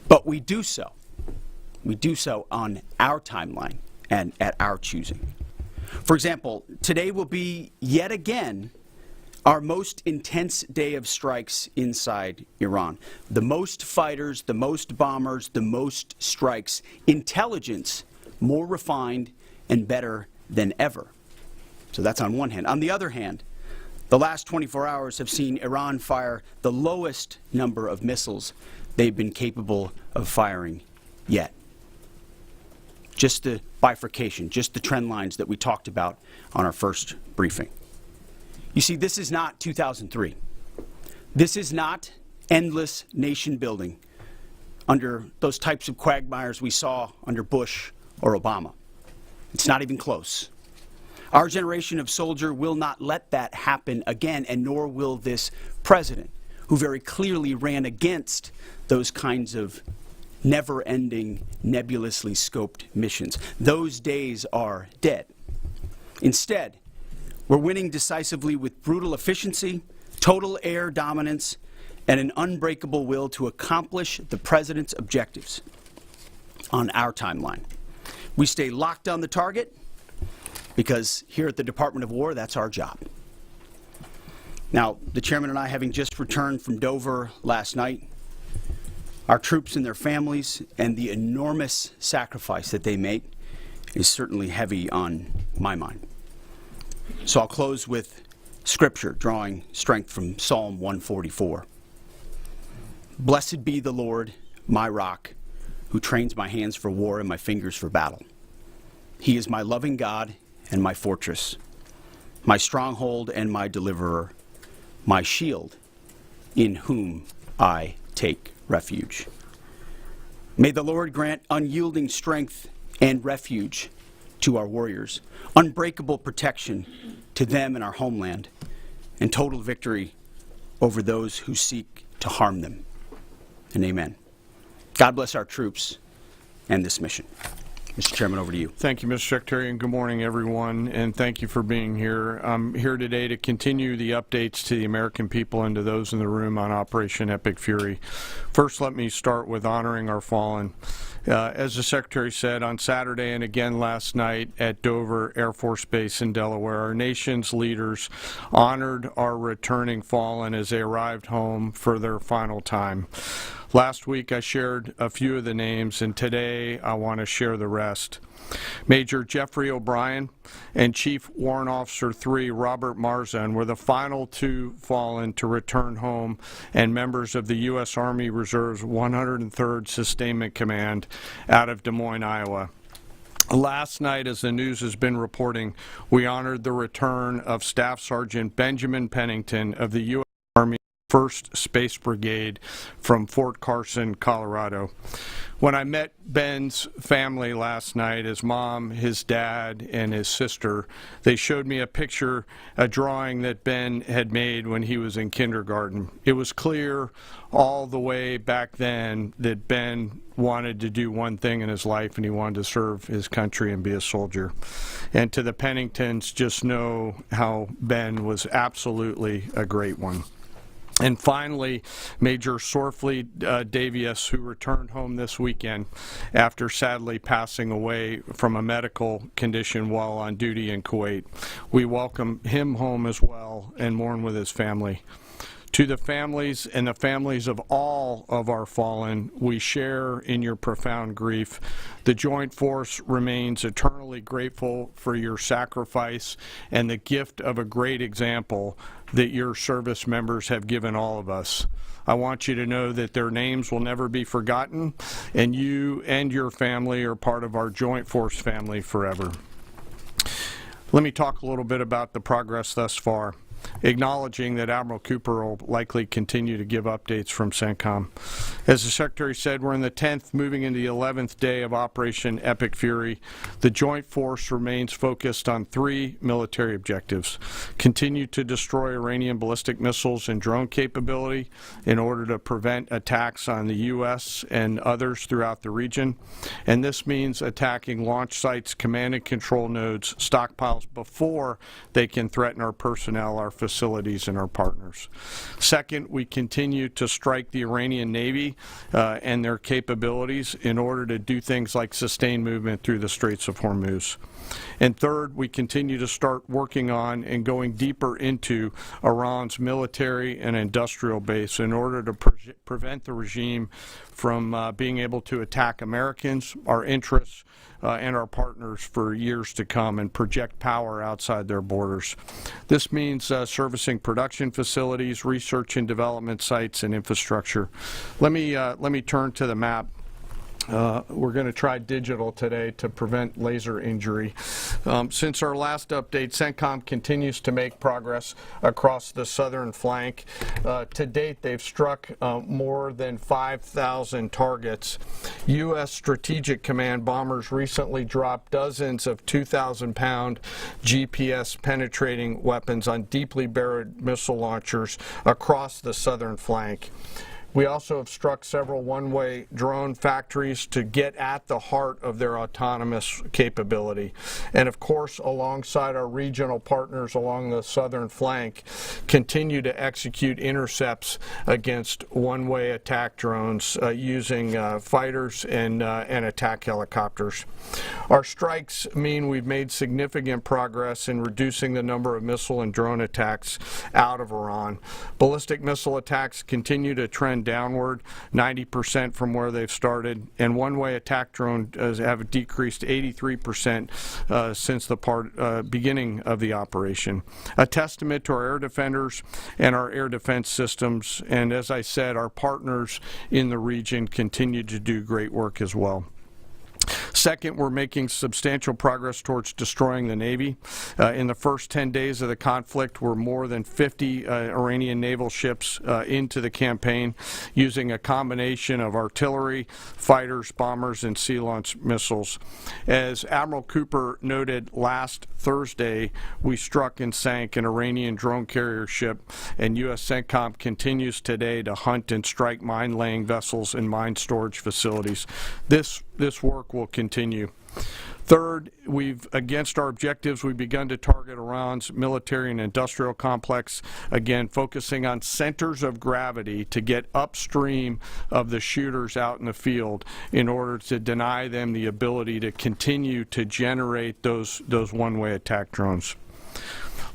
But we do so on our timeline and at our choosing. For example, today will be yet again our most intense day of strikes inside Iran. The most fighters, the most bombers, the most strikes. Intelligence more refined and better than ever. So that's on one hand. On the other hand, the last 24 hours have seen Iran fire the lowest number of missiles they've been capable of firing yet. Just the bifurcation, just the trend lines that we talked about on our first briefing. You see, this is not 2003. This is not endless nation building under those types of quagmires we saw under Bush or Obama. It's not even close. Our generation of soldier will not let that happen again, and nor will this president, who very clearly ran against those kinds of never-ending, nebulously scoped missions. Those days are dead. Instead, we're winning decisively with brutal efficiency, total air dominance, and an unbreakable will to accomplish the president's objectives on our timeline. We stay locked on the target because here at the Department of War, that's our job. Now, the chairman and I, having just returned from Dover last night, our troops and their families and the enormous sacrifice that they make is certainly heavy on my mind. So I'll close with scripture, drawing strength from Psalm 144. Blessed be the Lord, my rock, who trains my hands for war and my fingers for battle. He is my loving God and my fortress, my stronghold and my deliverer, my shield, in whom I take refuge. May the Lord grant unyielding strength and refuge to our warriors, unbreakable protection to them and our homeland, and total victory over those who seek to harm them. And amen. God bless our troops and this mission. Mr. Chairman, over to you. Thank you, Mr. Secretary, and good morning, everyone, and thank you for being here. I'm here today to continue the updates to the American people and to those in the room on Operation Epic Fury. First, let me start with honoring our fallen. As the Secretary said, on Saturday and again last night at Dover Air Force Base in Delaware, our nation's leaders honored our returning fallen as they arrived home for their final time. Last week I shared a few of the names, and today I want to share the rest. Major Jeffrey O'Brien and Chief Warrant Officer 3 Robert Marzan were the final two fallen to return home, and members of the U.S. Army Reserve's 103rd Sustainment Command out of Des Moines, Iowa. Last night, as the news has been reporting, we honored the return of Staff Sergeant Benjamin Pennington of the U.S. Army 1st Space Brigade from Fort Carson, Colorado. When I met Ben's family last night, his mom, his dad, and his sister, they showed me a picture, a drawing that Ben had made when he was in kindergarten. It was clear all the way back then that Ben wanted to do one thing in his life, and he wanted to serve his country and be a soldier. And to the Penningtons, just know how Ben was absolutely a great one. And finally, Major Sorfleet Davies, who returned home this weekend after sadly passing away from a medical condition while on duty in Kuwait. We welcome him home as well and mourn with his family. To the families and the families of all of our fallen, we share in your profound grief. The Joint Force remains eternally grateful for your sacrifice and the gift of a great example that your service members have given all of us. I want you to know that their names will never be forgotten, and you and your family are part of our Joint Force family forever. Let me talk a little bit about the progress thus far, acknowledging that Admiral Cooper will likely continue to give updates from CENTCOM. As the Secretary said, we're in the 10th, moving into the 11th day of Operation Epic Fury. The Joint Force remains focused on 3 military objectives: continue to destroy Iranian ballistic missiles and drone capability in order to prevent attacks on the U.S. and others throughout the region. And this means attacking launch sites, command and control nodes, stockpiles before they can threaten our personnel, our facilities, and our partners. Second, we continue to strike the Iranian Navy and their capabilities in order to do things like sustain movement through the Straits of Hormuz. And third, we continue to start working on and going deeper into Iran's military and industrial base in order to prevent the regime from being able to attack Americans, our interests, and our partners for years to come and project power outside their borders. This means servicing production facilities, research and development sites, and infrastructure. Let me turn to the map. We're going to try digital today to prevent laser injury. Since our last update, CENTCOM continues to make progress across the southern flank. To date, they've struck more than 5,000 targets. U.S. Strategic Command bombers recently dropped dozens of 2,000-pound GPS-penetrating weapons on deeply buried missile launchers across the southern flank. We also have struck several one-way drone factories to get at the heart of their autonomous capability. And of course, alongside our regional partners along the southern flank, continue to execute intercepts against one-way attack drones using fighters and attack helicopters. Our strikes mean we've made significant progress in reducing the number of missile and drone attacks out of Iran. Ballistic missile attacks continue to trend downward, 90% from where they've started, and one-way attack drones have decreased 83% since the beginning of the operation. A testament to our air defenders and our air defense systems, and as I said, our partners in the region continue to do great work as well. Second, we're making substantial progress towards destroying the Navy. In the first 10 days of the conflict, we're more than 50 Iranian naval ships into the campaign using a combination of artillery, fighters, bombers, and sea-launched missiles. As Admiral Cooper noted last Thursday, we struck and sank an Iranian drone carrier ship, and U.S. CENTCOM continues today to hunt and strike mine-laying vessels and mine storage facilities. This work will continue. Third, against our objectives, we've begun to target Iran's military and industrial complex, again, focusing on centers of gravity to get upstream of the shooters out in the field in order to deny them the ability to continue to generate those one-way attack drones.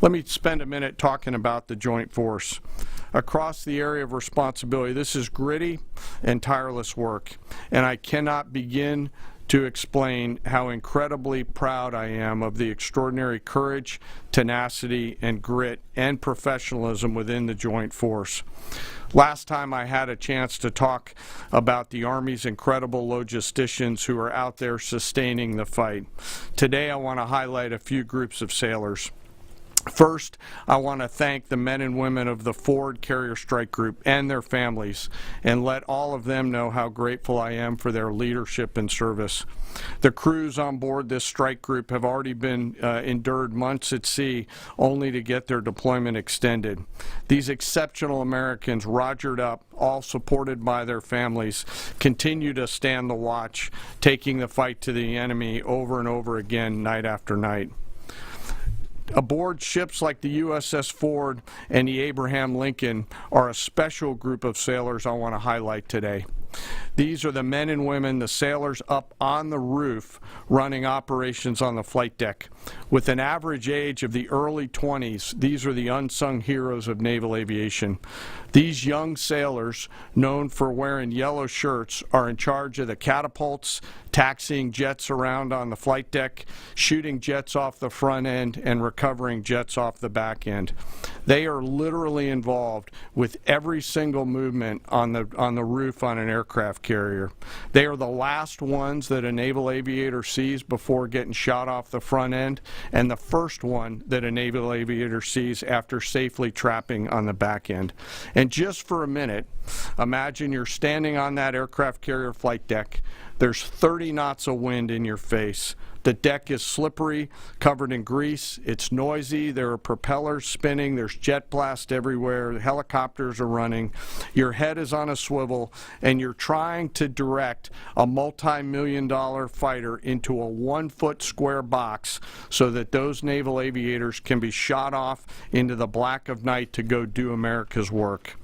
Let me spend a minute talking about the Joint Force. Across the area of responsibility, this is gritty and tireless work, and I cannot begin to explain how incredibly proud I am of the extraordinary courage, tenacity, and grit and professionalism within the Joint Force. Last time I had a chance to talk about the Army's incredible logisticians who are out there sustaining the fight. Today I want to highlight a few groups of sailors. First, I want to thank the men and women of the Ford Carrier Strike Group and their families, and let all of them know how grateful I am for their leadership and service. The crews on board this strike group have already been endured months at sea only to get their deployment extended. These exceptional Americans, rogered up, all supported by their families, continue to stand the watch, taking the fight to the enemy over and over again, night after night. Aboard ships like the USS Ford and the Abraham Lincoln are a special group of sailors I want to highlight today. These are the men and women, the sailors up on the roof running operations on the flight deck. With an average age of the early 20s, these are the unsung heroes of naval aviation. These young sailors, known for wearing yellow shirts, are in charge of the catapults, taxiing jets around on the flight deck, shooting jets off the front end, and recovering jets off the back end. They are literally involved with every single movement on the roof on an aircraft carrier. They are the last ones that a naval aviator sees before getting shot off the front end, and the first one that a naval aviator sees after safely trapping on the back end. And just for a minute, imagine you're standing on that aircraft carrier flight deck. There's 30 knots of wind in your face. The deck is slippery, covered in grease. It's noisy. There are propellers spinning. There's jet blast everywhere. The helicopters are running. Your head is on a swivel, and you're trying to direct a multi-million-dollar fighter into a 1-foot square box so that those naval aviators can be shot off into the black of night to go do America's work.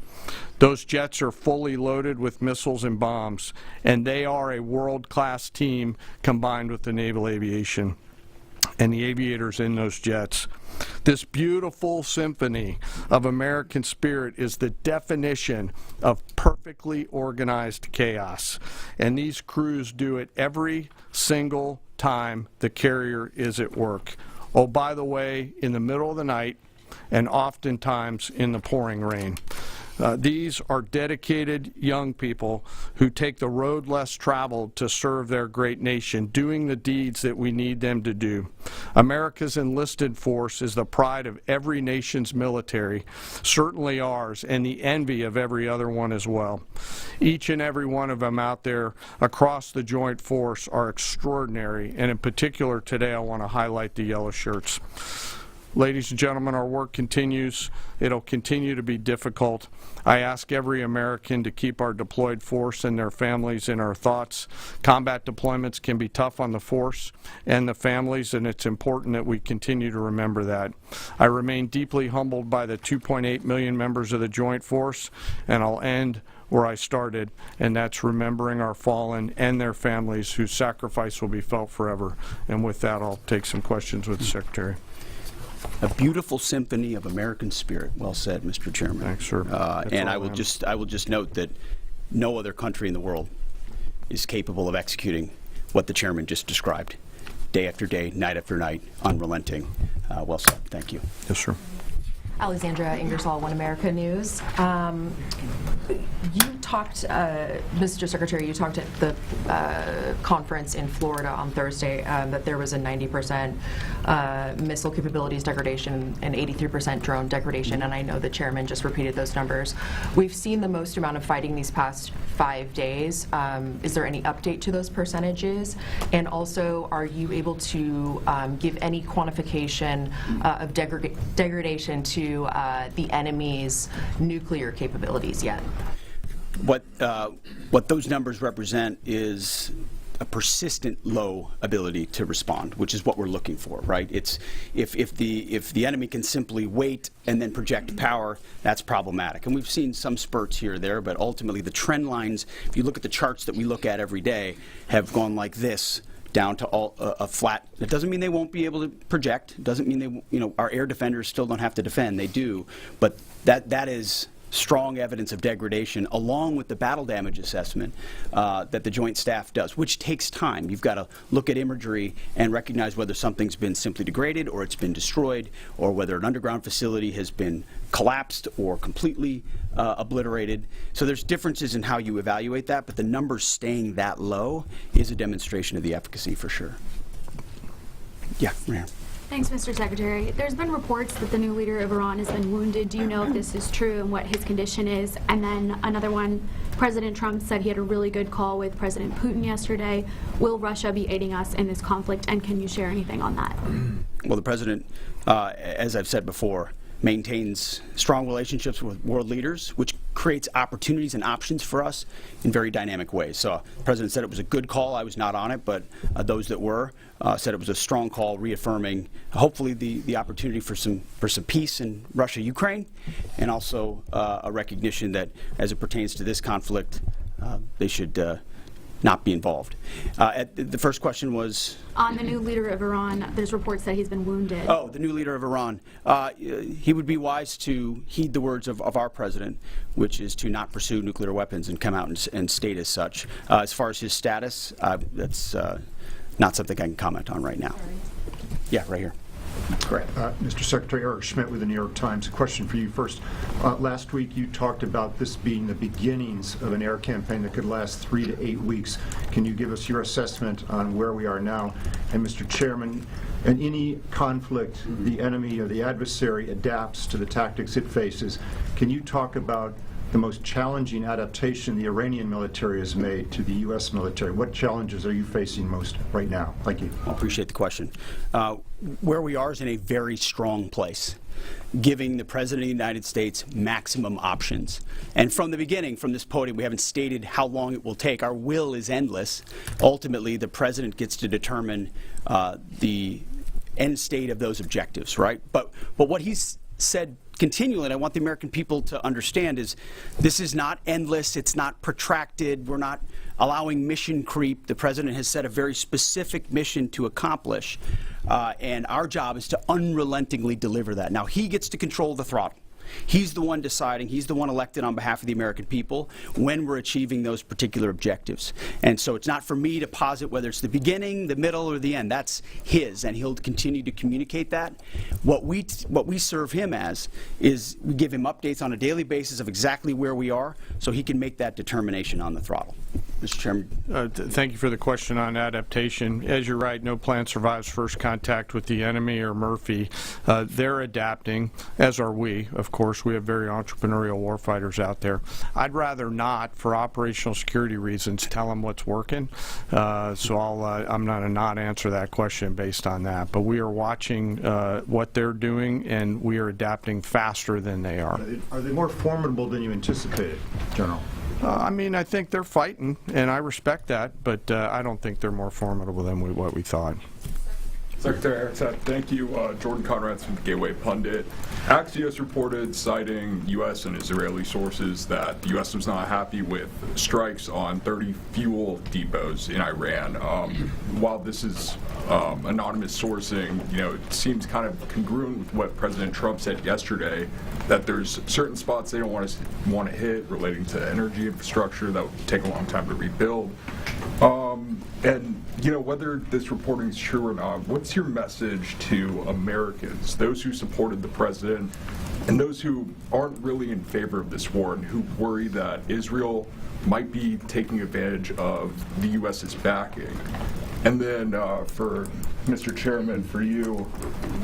Those jets are fully loaded with missiles and bombs, and they are a world-class team combined with the naval aviation and the aviators in those jets. This beautiful symphony of American spirit is the definition of perfectly organized chaos, and these crews do it every single time the carrier is at work. Oh, by the way, in the middle of the night, and oftentimes in the pouring rain. These are dedicated young people who take the road less traveled to serve their great nation, doing the deeds that we need them to do. America's enlisted force is the pride of every nation's military, certainly ours, and the envy of every other one as well. Each and every one of them out there across the joint force are extraordinary, and in particular today I want to highlight the yellow shirts. Ladies and gentlemen, our work continues. It'll continue to be difficult. I ask every American to keep our deployed force and their families in our thoughts. Combat deployments can be tough on the force and the families, and it's important that we continue to remember that. I remain deeply humbled by the 2.8 million members of the Joint Force, and I'll end where I started, and that's remembering our fallen and their families whose sacrifice will be felt forever. And with that, I'll take some questions with the Secretary. A beautiful symphony of American spirit. Well said, Mr. Chairman. Thanks, sir. And I will just note that no other country in the world is capable of executing what the chairman just described, day after day, night after night, unrelenting. Well said. Thank you. Yes, sir. Alexandra Ingersoll, One America News. You talked, Mr. Secretary, you talked at the conference in Florida on Thursday that there was a 90% missile capabilities degradation and 83% drone degradation, and I know the chairman just repeated those numbers. We've seen the most amount of fighting these past 5 days. Is there any update to those percentages? And also, are you able to give any quantification of degradation to the enemy's nuclear capabilities yet? What those numbers represent is a persistent low ability to respond, which is what we're looking for, right? It's if the enemy can simply wait and then project power, that's problematic. And we've seen some spurts here or there, but ultimately the trend lines, if you look at the charts that we look at every day, have gone like this down to a flat. It doesn't mean they won't be able to project. It doesn't mean our air defenders still don't have to defend. They do, but that is strong evidence of degradation, along with the battle damage assessment that the Joint Staff does, which takes time. You've got to look at imagery and recognize whether something's been simply degraded or it's been destroyed, or whether an underground facility has been collapsed or completely obliterated. So there's differences in how you evaluate that, but the numbers staying that low is a demonstration of the efficacy for sure. Yeah, Mayor. Thanks, Mr. Secretary. There's been reports that the new leader of Iran has been wounded. Do you know if this is true and what his condition is? And then another one, President Trump said he had a really good call with President Putin yesterday. Will Russia be aiding us in this conflict, and can you share anything on that? Well, the President, as I've said before, maintains strong relationships with world leaders, which creates opportunities and options for us in very dynamic ways. So the President said it was a good call. I was not on it, but those that were said it was a strong call, reaffirming hopefully the opportunity for some peace in Russia-Ukraine, and also a recognition that as it pertains to this conflict, they should not be involved. The first question was? On the new leader of Iran, there's reports that he's been wounded. Oh, the new leader of Iran. He would be wise to heed the words of our president, which is to not pursue nuclear weapons and come out and state as such. As far as his status, that's not something I can comment on right now. Yeah, right here. Great. Mr. Secretary, Eric Schmidt with the New York Times. A question for you first. Last week you talked about this being the beginnings of an air campaign that could last 3 to 8 weeks. Can you give us your assessment on where we are now? And Mr. Chairman, in any conflict, the enemy or the adversary adapts to the tactics it faces. Can you talk about the most challenging adaptation the Iranian military has made to the U.S. military? What challenges are you facing most right now? Thank you. I appreciate the question. Where we are is in a very strong place, giving the President of the United States maximum options. And from the beginning, from this podium, we haven't stated how long it will take. Our will is endless. Ultimately, the President gets to determine the end state of those objectives, right? But what he's said continually, and I want the American people to understand, is this is not endless, it's not protracted, we're not allowing mission creep. The President has set a very specific mission to accomplish, and our job is to unrelentingly deliver that. Now, he gets to control the throttle. He's the one deciding, he's the one elected on behalf of the American people when we're achieving those particular objectives. And so it's not for me to posit whether it's the beginning, the middle, or the end. That's his, and he'll continue to communicate that. What we serve him as is we give him updates on a daily basis of exactly where we are so he can make that determination on the throttle. Mr. Chairman. Thank you for the question on adaptation. As you're right, no plan survives first contact with the enemy or Murphy. They're adapting, as are we, of course. We have very entrepreneurial warfighters out there. I'd rather not, for operational security reasons, tell them what's working. So I'm not a not answer that question based on that. But we are watching what they're doing, and we are adapting faster than they are. Are they more formidable than you anticipated, General? I mean, I think they're fighting, and I respect that, but I don't think they're more formidable than what we thought. Secretary Arzat, thank you. Jordan Conrads from the Gateway Pundit. Axios reported, citing U.S. and Israeli sources, that the U.S. was not happy with strikes on 30 fuel depots in Iran. While this is anonymous sourcing, it seems kind of congruent with what President Trump said yesterday, that there's certain spots they don't want to hit relating to energy infrastructure that would take a long time to rebuild. And whether this reporting is true or not, what's your message to Americans, those who supported the president and those who aren't really in favor of this war and who worry that Israel might be taking advantage of the U.S.'s backing? And then for Mr. Chairman, for you,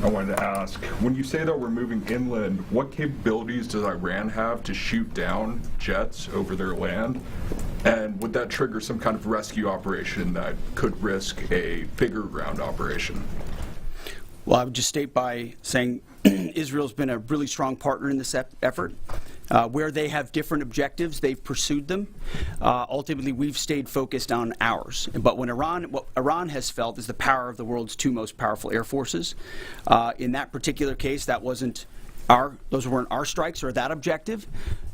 I wanted to ask, when you say that we're moving inland, what capabilities does Iran have to shoot down jets over their land? And would that trigger some kind of rescue operation that could risk a bigger ground operation? Well, I would just state by saying Israel's been a really strong partner in this effort. Where they have different objectives, they've pursued them. Ultimately, we've stayed focused on ours. But what Iran has felt is the power of the world's two most powerful air forces. In that particular case, those weren't our strikes or that objective,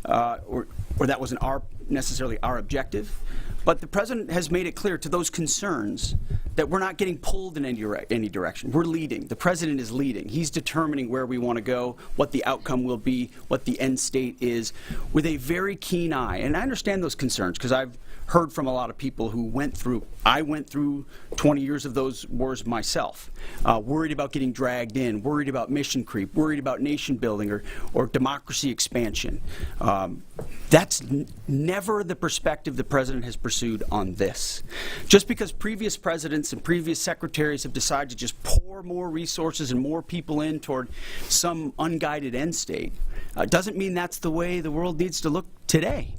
or that wasn't necessarily our objective. But the president has made it clear to those concerns that we're not getting pulled in any direction. We're leading. The president is leading. He's determining where we want to go, what the outcome will be, what the end state is, with a very keen eye. And I understand those concerns because I've heard from a lot of people who I went through 20 years of those wars myself, worried about getting dragged in, worried about mission creep, worried about nation building or democracy expansion. That's never the perspective the president has pursued on this. Just because previous presidents and previous secretaries have decided to just pour more resources and more people in toward some unguided end state, doesn't mean that's the way the world needs to look today.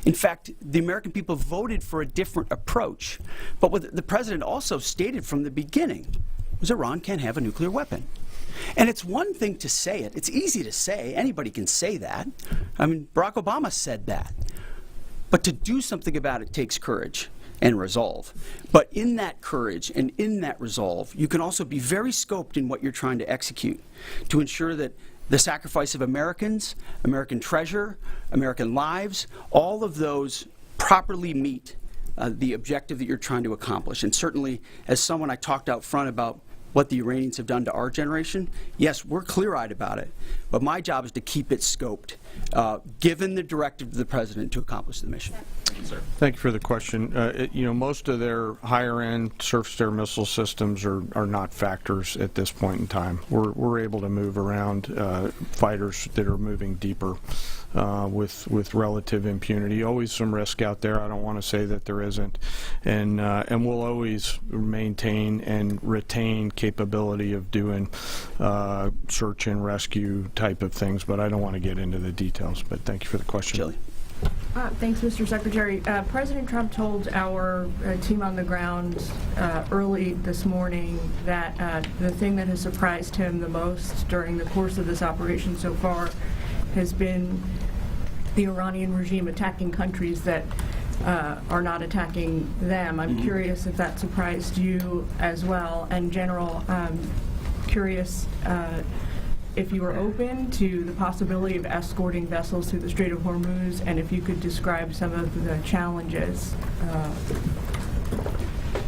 In fact, the American people voted for a different approach. But what the president also stated from the beginning was Iran can't have a nuclear weapon. And it's one thing to say it. It's easy to say. Anybody can say that. I mean, Barack Obama said that. But to do something about it takes courage and resolve. But in that courage and in that resolve, you can also be very scoped in what you're trying to execute to ensure that the sacrifice of Americans, American treasure, American lives, all of those properly meet the objective that you're trying to accomplish. And certainly, as someone, I talked out front about what the Iranians have done to our generation. Yes, we're clear-eyed about it, but my job is to keep it scoped, given the directive of the President to accomplish the mission. Thank you, sir. Thank you for the question. Most of their higher-end surface-to-air missile systems are not factors at this point in time. We're able to move around fighters that are moving deeper with relative impunity. Always some risk out there. I don't want to say that there isn't, and we'll always maintain and retain capability of doing search and rescue type of things. But I don't want to get into the details. But thank you for the question. Shelley. Thanks, Mr. Secretary. President Trump told our team on the ground early this morning that the thing that has surprised him the most during the course of this operation so far has been the Iranian regime attacking countries that are not attacking them. I'm curious if that surprised you as well. And General, curious if you were open to the possibility of escorting vessels through the Strait of Hormuz, and if you could describe some of the challenges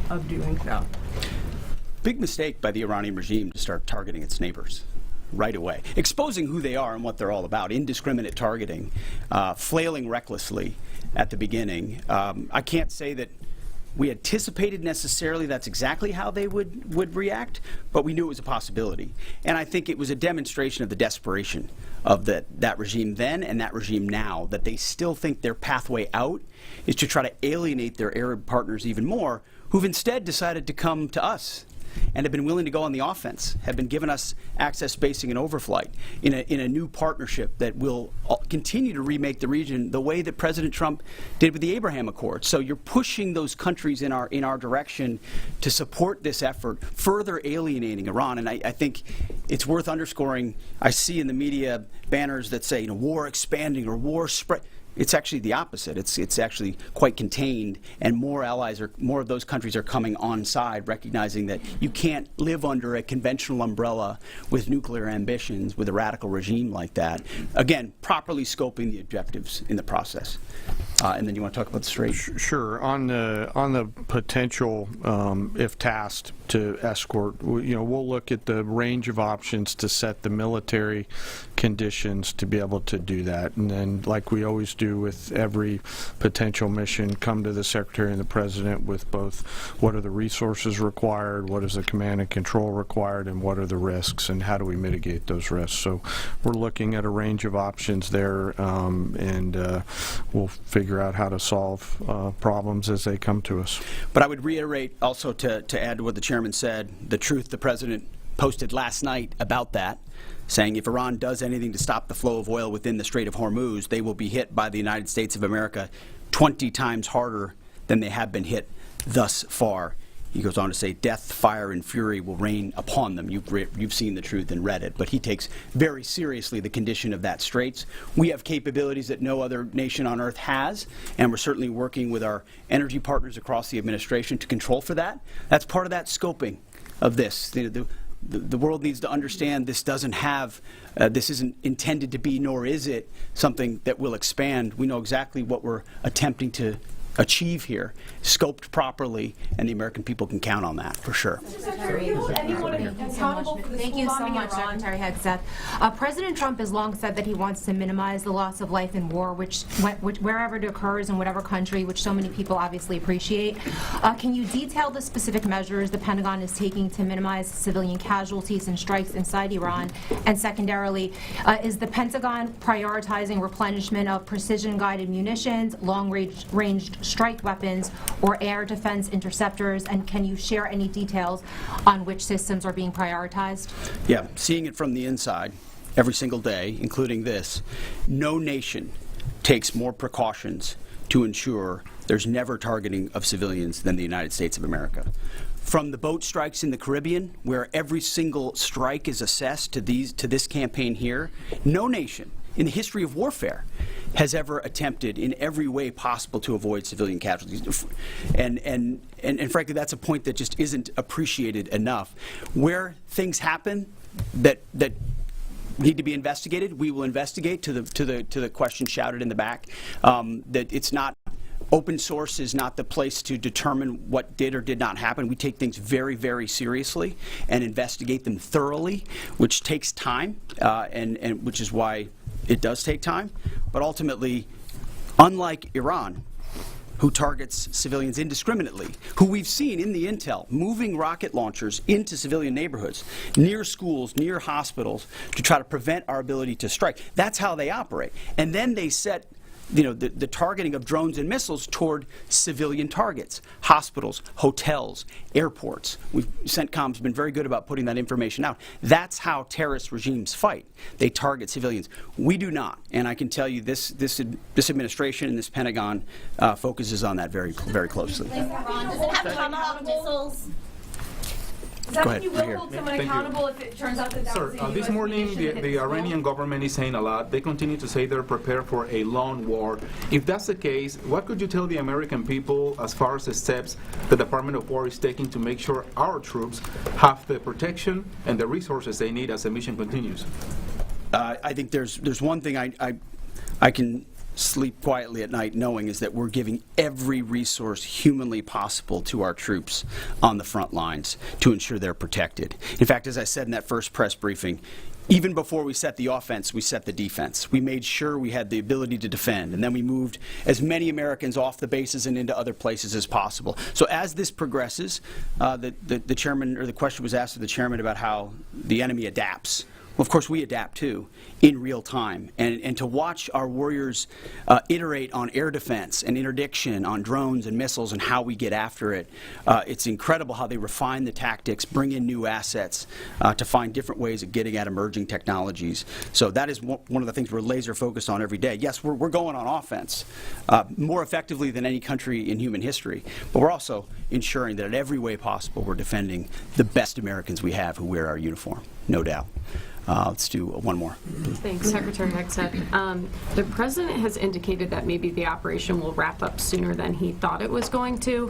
of doing so. Big mistake by the Iranian regime to start targeting its neighbors right away, exposing who they are and what they're all about, indiscriminate targeting, flailing recklessly at the beginning. I can't say that we anticipated necessarily that's exactly how they would react, but we knew it was a possibility. And I think it was a demonstration of the desperation of that regime then and that regime now, that they still think their pathway out is to try to alienate their Arab partners even more, who've instead decided to come to us and have been willing to go on the offense, have been giving us access, spacing, and overflight in a new partnership that will continue to remake the region the way that President Trump did with the Abraham Accords. So you're pushing those countries in our direction to support this effort, further alienating Iran. And I think it's worth underscoring. I see in the media banners that say, war expanding or war spread. It's actually the opposite. It's actually quite contained, and more of those countries are coming on side, recognizing that you can't live under a conventional umbrella with nuclear ambitions with a radical regime like that. Again, properly scoping the objectives in the process. And then you want to talk about the Strait? Sure. On the potential, if tasked to escort, we'll look at the range of options to set the military conditions to be able to do that, and then, like we always do with every potential mission, come to the Secretary and the President with both what are the resources required, what is the command and control required, and what are the risks, and how do we mitigate those risks. So we're looking at a range of options there, and we'll figure out how to solve problems as they come to us. But I would reiterate also to add to what the Chairman said, the truth the President posted last night about that, saying if Iran does anything to stop the flow of oil within the Strait of Hormuz, they will be hit by the United States of America 20 times harder than they have been hit thus far. He goes on to say, death, fire, and fury will rain upon them. You've seen the truth and read it. But he takes very seriously the condition of that straits. We have capabilities that no other nation on earth has, and we're certainly working with our energy partners across the administration to control for that. That's part of that scoping of this. The world needs to understand this doesn't have, this isn't intended to be, nor is it something that will expand. We know exactly what we're attempting to achieve here, scoped properly, and the American people can count on that for sure. Thank you so much, Secretary Hegseth. President Trump has long said that he wants to minimize the loss of life in war, which wherever it occurs in whatever country, which so many people obviously appreciate. Can you detail the specific measures the Pentagon is taking to minimize civilian casualties and strikes inside Iran? And secondarily, is the Pentagon prioritizing replenishment of precision-guided munitions, long-ranged strike weapons, or air defense interceptors, and can you share any details on which systems are being prioritized? Yeah, seeing it from the inside every single day, including this, no nation takes more precautions to ensure there's never targeting of civilians than the United States of America. From the boat strikes in the Caribbean, where every single strike is assessed to this campaign here, no nation in the history of warfare has ever attempted in every way possible to avoid civilian casualties. And frankly, that's a point that just isn't appreciated enough. Where things happen that need to be investigated, we will investigate to the question shouted in the back, that it's not Open source is not the place to determine what did or did not happen. We take things very, very seriously and investigate them thoroughly, which takes time, and which is why it does take time. But ultimately, unlike Iran, who targets civilians indiscriminately, who we've seen in the intel moving rocket launchers into civilian neighborhoods, near schools, near hospitals, to try to prevent our ability to strike. That's how they operate. And then they set the targeting of drones and missiles toward civilian targets, hospitals, hotels, airports. CENTCOM's been very good about putting that information out. That's how terrorist regimes fight. They target civilians. We do not, and I can tell you this administration and this Pentagon focuses on that very, very closely. Does it have Tomahawk missiles? Is that Go when ahead, you right will here. hold someone Thank you. accountable if it turns out that that was a This US morning, mission that hit the school? Iranian government is saying a lot. They continue to say they're prepared for a long war. If that's the case, what could you tell the American people as far as the steps the Department of War is taking to make sure our troops have the protection and the resources they need as the mission continues? I think there's one thing I can sleep quietly at night knowing is that we're giving every resource humanly possible to our troops on the front lines to ensure they're protected. In fact, as I said in that first press briefing, even before we set the offense, we set the defense. We made sure we had the ability to defend, and then we moved as many Americans off the bases and into other places as possible. So as this progresses, the chairman, or the question was asked of the chairman about how the enemy adapts. Well, of course, we adapt, too, in real time. And to watch our warriors iterate on air defense and interdiction, on drones and missiles and how we get after it, it's incredible how they refine the tactics, bring in new assets to find different ways of getting at emerging technologies. So that is one of the things we're laser focused on every day. Yes, we're going on offense more effectively than any country in human history, but we're also ensuring that in every way possible we're defending the best Americans we have who wear our uniform, no doubt. Let's do one more. Thanks, Secretary Hexet. The President has indicated that maybe the operation will wrap up sooner than he thought it was going to.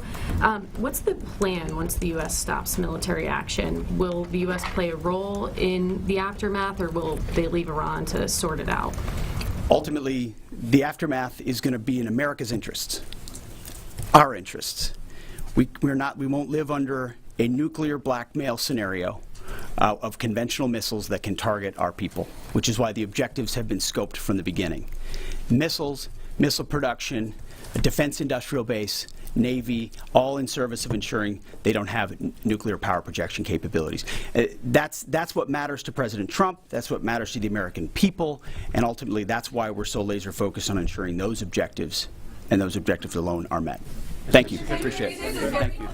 What's the plan once the U.S. stops military action? Will the U.S. play a role in the aftermath, or will they leave Iran to sort it out? Ultimately, the aftermath is going to be in America's interests, our interests. We won't live under a nuclear blackmail scenario of conventional missiles that can target our people, which is why the objectives have been scoped from the beginning. Missiles, missile production, a defense industrial base, Navy, all in service of ensuring they don't have nuclear power projection capabilities. That's what matters to President Trump, that's what matters to the American people, and ultimately that's why we're so laser focused on ensuring those objectives, and those objectives alone, are met. Thank you. I appreciate it. Thank you.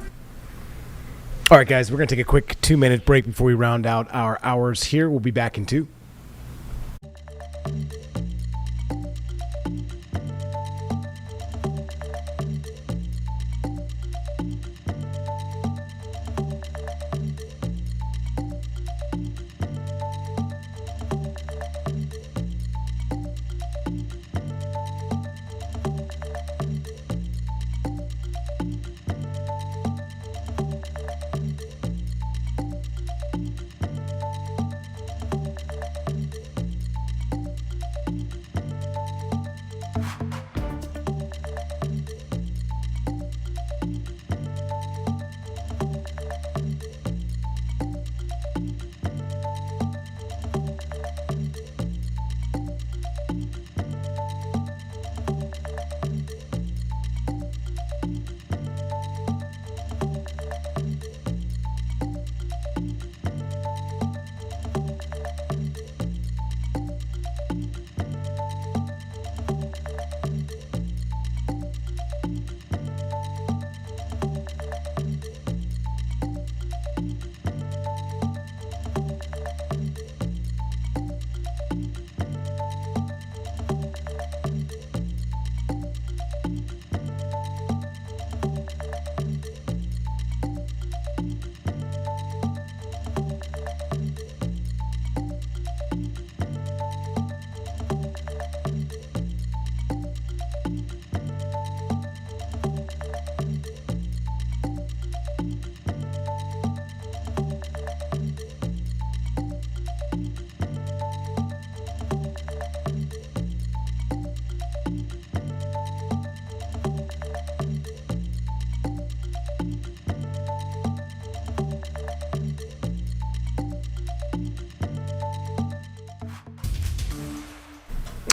All right, guys, we're going to take a quick 2-minute break before we round out our hours here. We'll be back in 2.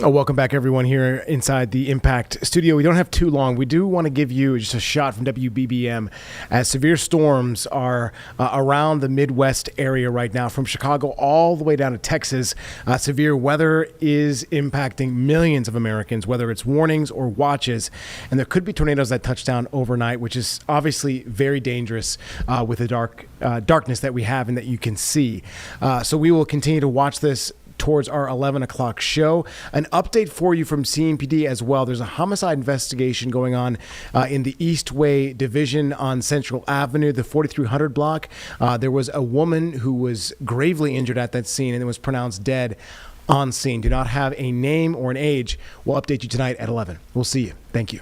Welcome back, everyone, here inside the Impact studio. We don't have too long. We do want to give you just a shot from WBBM as severe storms are around the Midwest area right now, from Chicago all the way down to Texas. Severe weather is impacting millions of Americans, whether it's warnings or watches. And there could be tornadoes that touch down overnight, which is obviously very dangerous with the darkness that we have and that you can see. So we will continue to watch this towards our 11 o'clock show. An update for you from CMPD as well. There's a homicide investigation going on in the Eastway Division on Central Avenue, the 4300 block. There was a woman who was gravely injured at that scene and was pronounced dead on scene. Do not have a name or an age. We'll update you tonight at 11. We'll see you. Thank you.